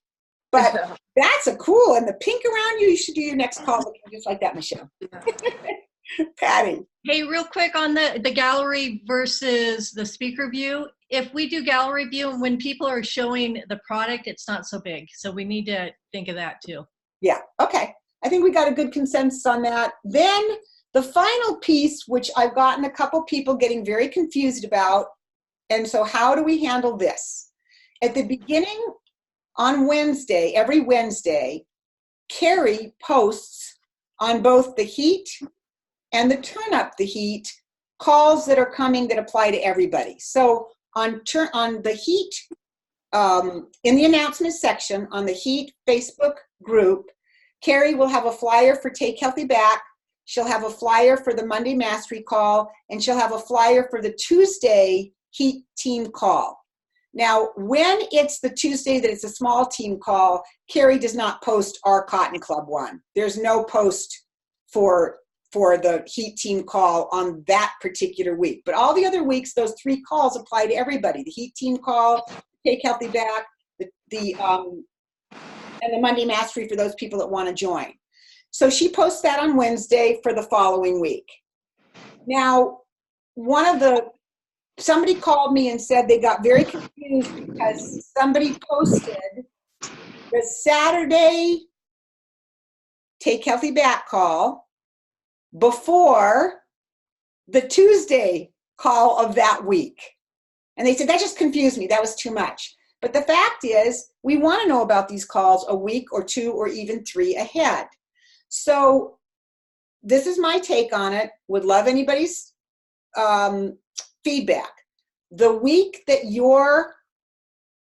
But that's cool. And the pink around you should do your next call looking just like that, Michelle. Patty. Hey, real quick on the gallery versus the speaker view. If we do gallery view, and when people are showing the product, it's not so big. So we need to think of that too. Yeah, okay. I think we got a good consensus on that. Then the final piece, which I've gotten a couple people getting very confused about, And so how do we handle this? At the beginning on Wednesday, every Wednesday, Carrie posts on both the heat and the turn up the heat calls that are coming that apply to everybody. So on the heat, in the announcements section on the heat Facebook group, Carrie will have a flyer for Take Healthy Back. She'll have a flyer for the Monday Mastery call, and she'll have a flyer for the Tuesday heat team call. Now, when it's the Tuesday that it's a small team call, Carrie does not post our Cotton Club one. There's no post for the heat team call on that particular week. But all the other weeks, those 3 calls apply to everybody. The heat team call, Take Healthy Back, and the Monday Mastery for those people that want to join. So she posts that on Wednesday for the following week. Now, somebody called me and said they got very confused because somebody posted the Saturday Take Healthy Back call before the Tuesday call of that week. And they said, that just confused me. That was too much. But the fact is, we want to know about these calls a week or 2 or even 3 ahead. So this is my take on it. Would love anybody's feedback. The week that your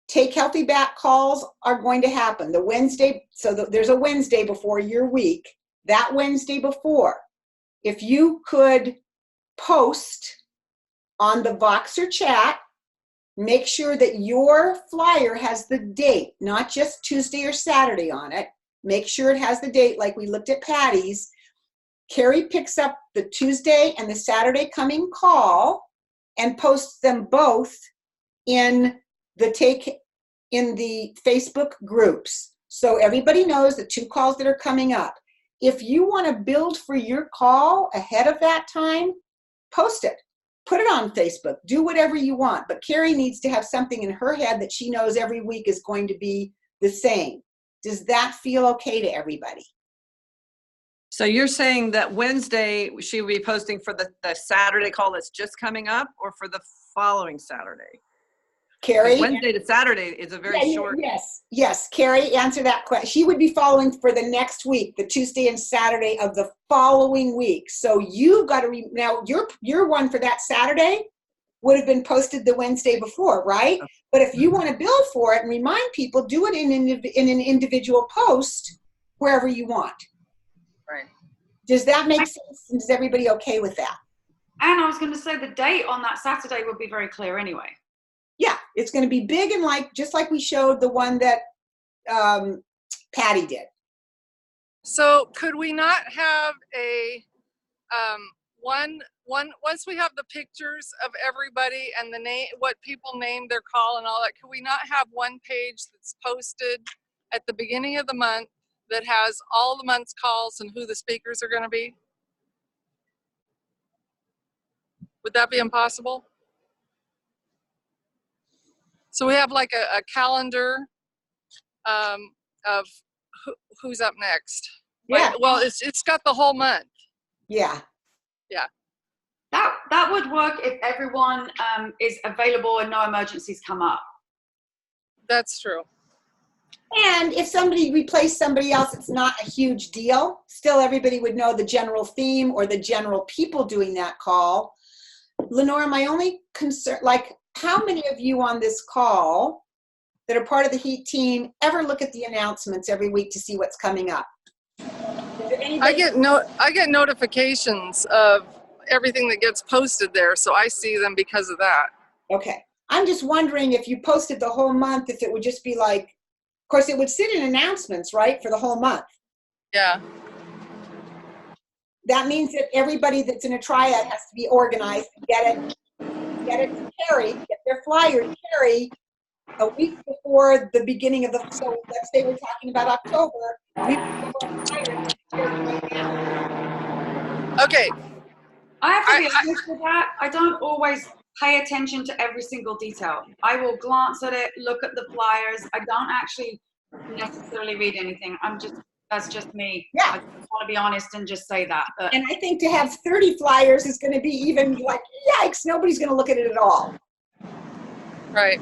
Take Healthy Back calls are going to happen, the Wednesday, there's a Wednesday before your week, that Wednesday before, if you could post on the Voxer chat, make sure that your flyer has the date, not just Tuesday or Saturday on it. Make sure it has the date like we looked at Patty's. Carrie picks up the Tuesday and the Saturday coming call and posts them both in the Facebook groups. So everybody knows the 2 calls that are coming up. If you want to build for your call ahead of that time, post it. Put it on Facebook. Do whatever you want. But Carrie needs to have something in her head that she knows every week is going to be the same. Does that feel okay to everybody? So you're saying that Wednesday she will be posting for the Saturday call that's just coming up, or for the following Saturday? Carrie? Wednesday to Saturday is a very short. Yes. Carrie, answer that question. She would be following for the next week, the Tuesday and Saturday of the following week. So you've got to now your one for that Saturday would have been posted the Wednesday before, right? But if you want to build for it and remind people, do it in an individual post wherever you want. Right. Does that make sense? Is everybody okay with that? And I was going to say the date on that Saturday would be very clear anyway. Yeah, it's going to be big and just like we showed the one that Patty did. So could we not have a once we have the pictures of everybody and the name, what people named their call and all that, could we not have one page that's posted at the beginning of the month that has all the month's calls and who the speakers are going to be? Would that be impossible? So we have like a calendar of who's up next. Yeah. Well, it's got the whole month. Yeah. Yeah. That would work if everyone is available and no emergencies come up. That's true. And if somebody replaced somebody else, it's not a huge deal. Still, everybody would know the general theme or the general people doing that call. Lenora, my only concern, how many of you on this call that are part of the HEAT team ever look at the announcements every week to see what's coming up? I get notifications of everything that gets posted there, so I see them because of that. Okay. I'm just wondering if you posted the whole month, if it would just be of course it would sit in announcements, right, for the whole month. Yeah. That means that everybody that's in a triad has to be organized and get it to Carrie, get their flyer to Carrie a week before the beginning of so let's say we're talking about October, a week before the flyer is Carrie right now. Okay. I have to be honest with that. I don't always pay attention to every single detail. I will glance at it, look at the flyers. I don't actually necessarily read anything. That's just me. Yeah. I just want to be honest and just say that. But and I think to have 30 flyers is going to be even yikes, nobody's going to look at it at all. Right.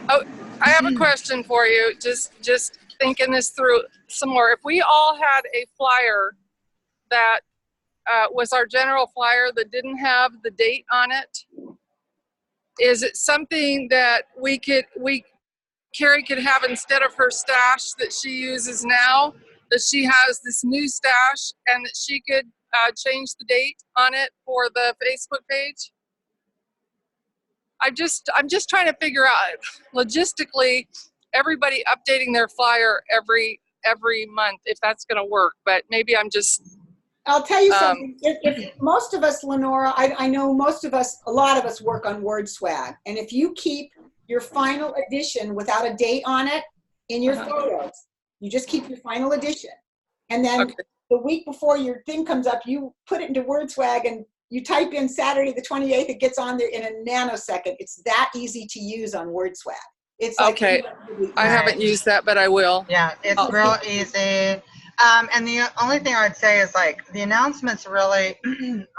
Oh, I have a question for you. Just thinking this through some more. If we all had a flyer that was our general flyer that didn't have the date on it, is it something that Carrie could have instead of her stash that she uses now, that she has this new stash and that she could change the date on it for the Facebook page? I'm just trying to figure out logistically everybody updating their flyer every month if that's going to work, but maybe I'm just I'll tell you something. If most of us, Lenora, I know most of us, a lot of us work on word swag. And if you keep your final edition without a date on it in your photos, you just keep your final edition. And then the week before your thing comes up, you put it into word swag and you type in Saturday the 28th, it gets on there in a nanosecond. It's that easy to use on word swag. It's like I haven't used that, but I will. Yeah, it's real easy. And the only thing I'd say is like the announcements really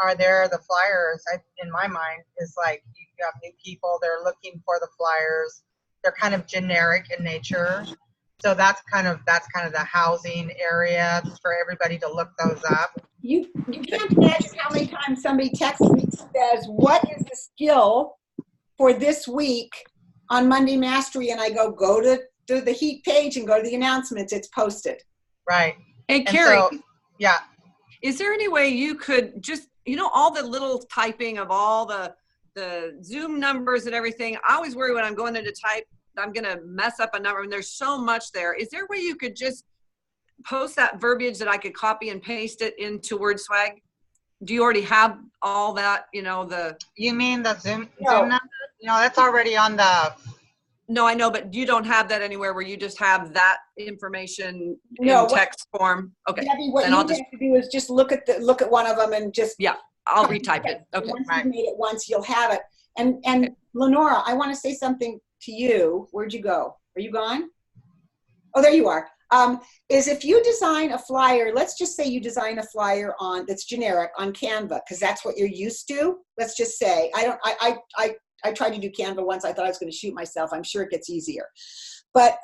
are there. The flyers, in my mind, is like you have new people. They're looking for the flyers. They're kind of generic in nature. So that's kind of the housing area for everybody to look those up. You can't imagine how many times somebody texts me and says, "What is the skill for this week on Monday Mastery?" And I go to the Heat page and go to the announcements. It's posted. Right. Hey, Carrie. So, yeah. Is there any way you could just, all the little typing of all the Zoom numbers and everything? I always worry when I'm going in to type, I'm going to mess up a number, and there's so much there. Is there a way you could just post that verbiage that I could copy and paste it into WordSwag? Do you already have all that, You mean the Zoom number? No, that's already on the... No, I know, but you don't have that anywhere where you just have that information in text form. Okay. Debbie, what you have to do is just look at one of them and just I'll retype it. Okay. Once you've made it once, you'll have it. And Lenora, I want to say something to you. Where'd you go? Are you gone? Oh, there you are. Is if you design a flyer, let's just say you design a flyer that's generic on Canva, because that's what you're used to. Let's just say I tried to do Canva once. I thought I was going to shoot myself. I'm sure it gets easier. But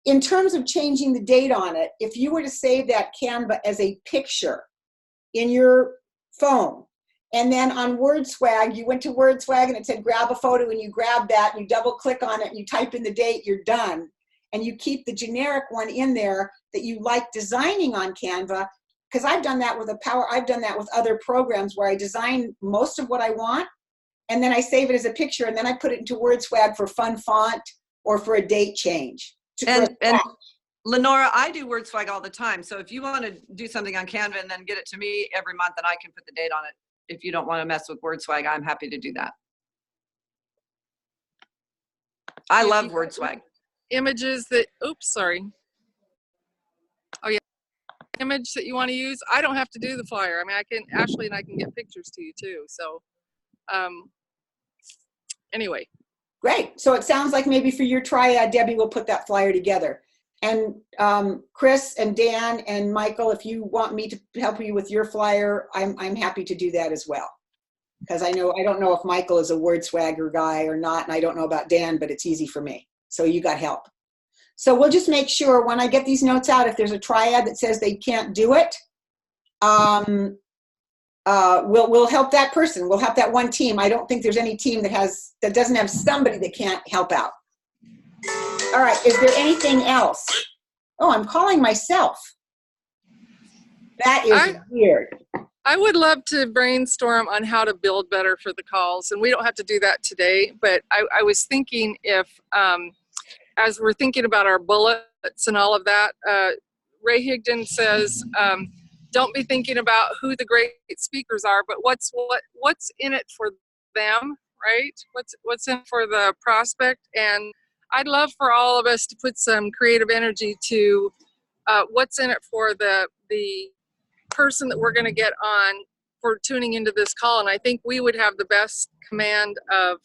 in terms of changing the date on it, if you were to save that Canva as a picture in your phone, and then on WordSwag, you went to WordSwag and it said grab a photo, and you grab that and you double click on it and you type in the date, you're done. And you keep the generic one in there that you like designing on Canva, because I've done that with I've done that with other programs where I design most of what I want, and then I save it as a picture, and then I put it into WordSwag for fun font or for a date change. And Lenora, I do WordSwag all the time. So if you want to do something on Canva and then get it to me every month, and I can put the date on it. If you don't want to mess with WordSwag, I'm happy to do that. I love WordSwag. Images that, oops, sorry. Oh yeah, image that you want to use. I don't have to do the flyer. I mean, Ashley and I can get pictures to you too. So anyway. Great. So it sounds like maybe for your triad, Debbie will put that flyer together. And Chris and Dan and Michael, if you want me to help you with your flyer, I'm happy to do that as well. Because I don't know if Michael is a WordSwagger guy or not, and I don't know about Dan, but it's easy for me. So you got help. So we'll just make sure when I get these notes out, if there's a triad that says they can't do it, we'll help that person. We'll help that one team. I don't think there's any team that doesn't have somebody that can't help out. All right, is there anything else? Oh, I'm calling myself. That is weird. I would love to brainstorm on how to build better for the calls, and we don't have to do that today, but I was thinking if, as we're thinking about our bullets and all of that, Ray Higdon says, don't be thinking about who the great speakers are, but what's in it for them, right? What's in it for the prospect? And I'd love for all of us to put some creative energy to what's in it for the person that we're going to get on for tuning into this call. And I think we would have the best command of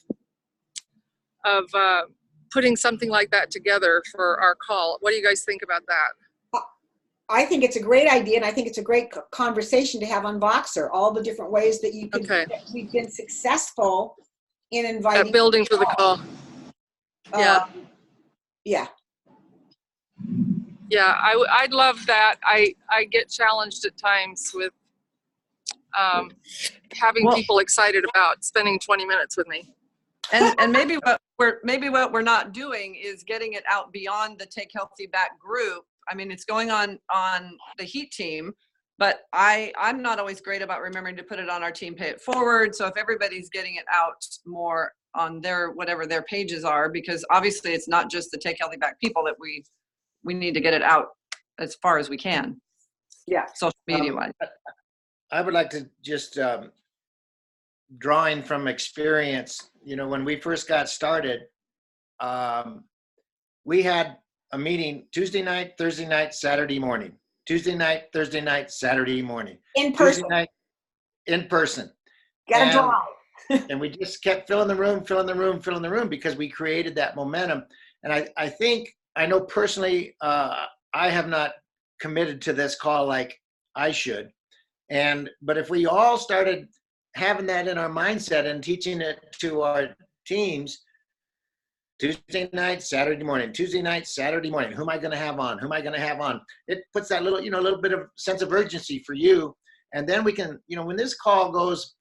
putting something like that together for our call. What do you guys think about that? I think it's a great idea, and I think it's a great conversation to have on Voxer, all the different ways that you can, that we've been successful in inviting. That building for the call. Yeah. Yeah. Yeah, I'd love that. I get challenged at times with having people excited about spending 20 minutes with me. And maybe what we're not doing is getting it out beyond the Take Healthy Back group. I mean, it's going on the HEAT team, but I'm not always great about remembering to put it on our team Pay It Forward. So if everybody's getting it out more on their whatever their pages are, because obviously it's not just the Take Healthy Back people that we need to get it out as far as we can. Yeah. Social media wise. I would like to just drawing from experience, you know, when we first got started, we had a meeting Tuesday night, Thursday night, Saturday morning. Tuesday night, Thursday night, Saturday morning. In person. Tuesday night, in person. Gotta drive. And we just kept filling the room because we created that momentum. And I think, I know personally, I have not committed to this call like I should. But if we all started having that in our mindset and teaching it to our teams, Tuesday night, Saturday morning, Tuesday night, Saturday morning, who am I going to have on? Who am I going to have on? It puts that little, you know, little bit of sense of urgency for you. And then we can, you know, when this call goes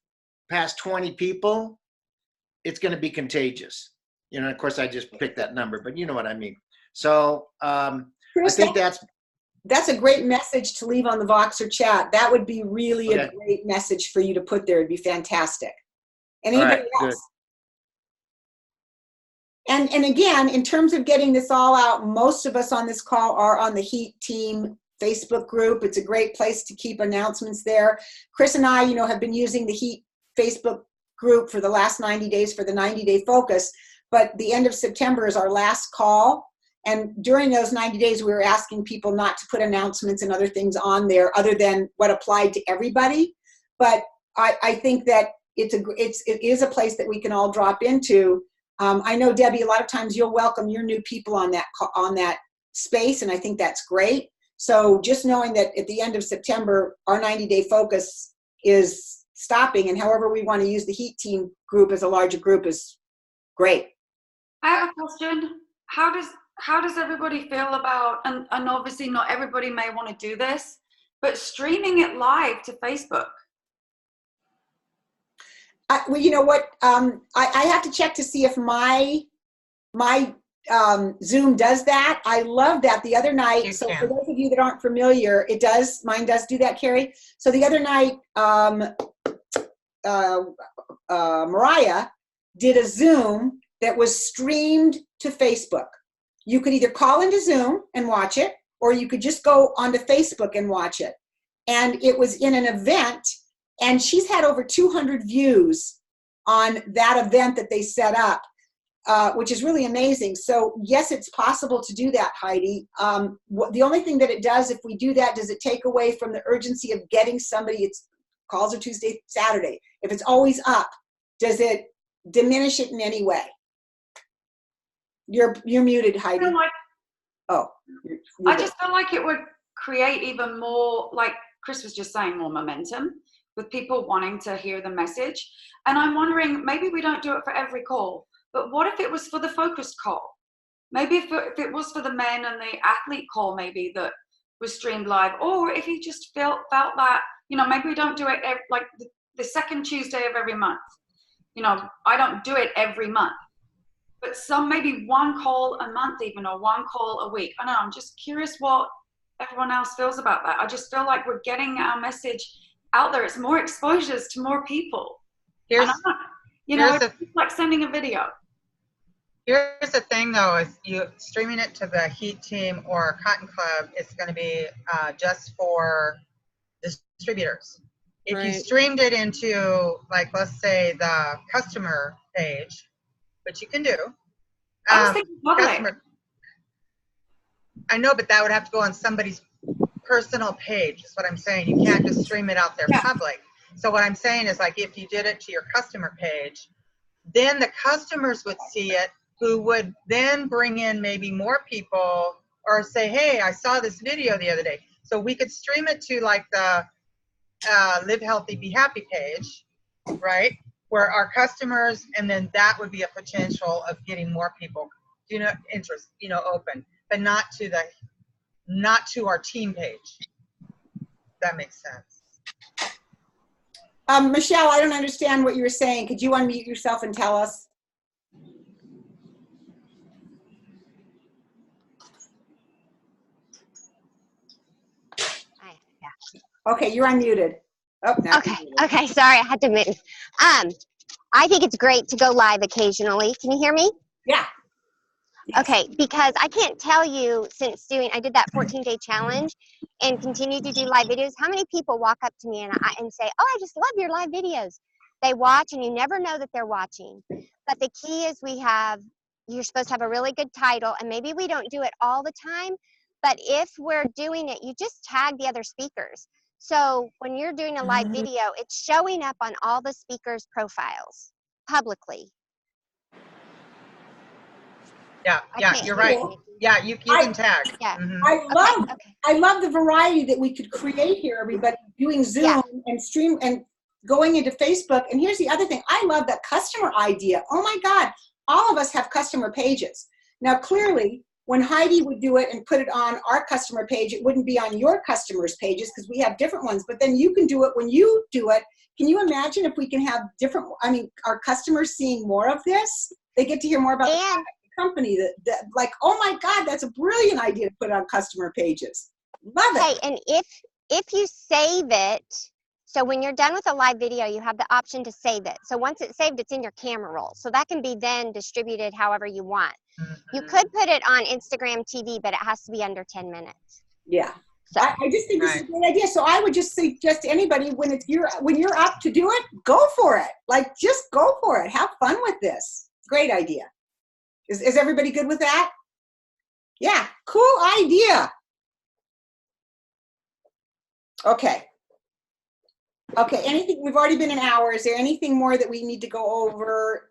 past 20 people, it's going to be contagious. You know, of course I just picked that number, but you know what I mean. So Chris, I think that's a great message to leave on the Voxer chat. That would be really a great message for you to put there. It'd be fantastic. And anybody else? Good. And again, in terms of getting this all out, most of us on this call are on the HEAT team Facebook group. It's a great place to keep announcements there. Chris and I, you know, have been using the HEAT Facebook group for the last 90 days for the 90-day focus, but the end of September is our last call. And during those 90 days, we were asking people not to put announcements and other things on there other than what applied to everybody. But I think that it is a place that we can all drop into. I know, Debbie, a lot of times you'll welcome your new people on that space, and I think that's great. So just knowing that at the end of September, our 90-day focus is stopping, and however we want to use the HEAT team group as a larger group is great. I have a question. How does everybody feel about, and obviously not everybody may want to do this, but streaming it live to Facebook? Well, you know what? I have to check to see if my Zoom does that. I love that the other night. So for those of you that aren't familiar, it does. Mine does do that, Carrie. So the other night, Mariah did a Zoom that was streamed to Facebook. You could either call into Zoom and watch it, or you could just go onto Facebook and watch it. And it was in an event, and she's had over 200 views on that event that they set up, which is really amazing. So yes, it's possible to do that, Heidi. The only thing that it does, if we do that, does it take away from the urgency of getting somebody? It's calls are Tuesday, Saturday. If it's always up, does it diminish it in any way? You're muted, Heidi. I just feel like it would create even more, like Chris was just saying, more momentum with people wanting to hear the message. And I'm wondering, maybe we don't do it for every call, but what if it was for the focused call? Maybe if it was for the men and the athlete call, maybe that was streamed live, or if you just felt that, you know, maybe we don't do it like the second Tuesday of every month. You know, I don't do it every month, but maybe one call a month even, or one call a week. I don't know, I'm just curious what everyone else feels about that. I just feel like we're getting our message out there. It's more exposures to more people. It's like sending a video. Here's the thing, though, is you streaming it to the HEAT team or Cotton Club, it's going to be just for distributors. If you streamed it into, like, let's say the customer page, which you can do. I was thinking public. I know, but that would have to go on somebody's personal page, is what I'm saying. You can't just stream it out there public. So what I'm saying is, like, if you did it to your customer page, then the customers would see it, who would then bring in maybe more people, or say, hey, I saw this video the other day. So we could stream it to, like, the Live Healthy, Be Happy page, right? where our customers, and then that would be a potential of getting more people, interest, open, but not to our team page. That makes sense. Michelle, I don't understand what you were saying. Could you unmute yourself and tell us? Okay, you're unmuted. Oh, Okay, sorry, I had to move. I think it's great to go live occasionally. Can you hear me? Yeah. Yes. Okay, because I can't tell you since I did that 14-day challenge and continue to do live videos, how many people walk up to me and say, oh, I just love your live videos. They watch and you never know that they're watching. But the key is you're supposed to have a really good title, and maybe we don't do it all the time, but if we're doing it, you just tag the other speakers. So when you're doing a live video, it's showing up on all the speakers' profiles publicly. Yeah, you're right. Yeah, you can tag. Yeah. I love the variety that we could create here, everybody doing Zoom and stream and going into Facebook. And here's the other thing. I love that customer idea. Oh my God, all of us have customer pages. Now, clearly, when Heidi would do it and put it on our customer page, it wouldn't be on your customers' pages because we have different ones. But then you can do it when you do it. Can you imagine if we can have our customers seeing more of this? They get to hear more about the company that like, oh my God, that's a brilliant idea to put on customer pages. Love it. Hey, and if you save it, so when you're done with a live video, you have the option to save it. So once it's saved, it's in your camera roll. So that can be then distributed however you want. You could put it on Instagram TV, but it has to be under 10 minutes. Yeah. So, I just think this is a great idea. So I would just suggest to anybody when you're up to do it, go for it. Like, just go for it. Have fun with this. Great idea. Is everybody good with that? Yeah, cool idea. Okay. Okay, anything, we've already been an hour. Is there anything more that we need to go over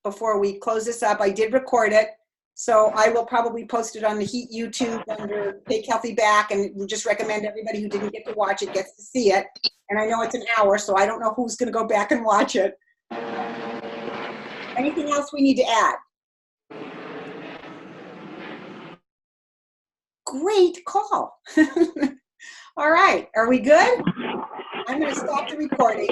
before we close this up? I did record it, so I will probably post it on the Heat YouTube under Take Healthy Back, and we just recommend everybody who didn't get to watch it gets to see it. And I know it's an hour, so I don't know who's going to go back and watch it. Anything else we need to add? Great call. All right, are we good? I'm going to stop the recording.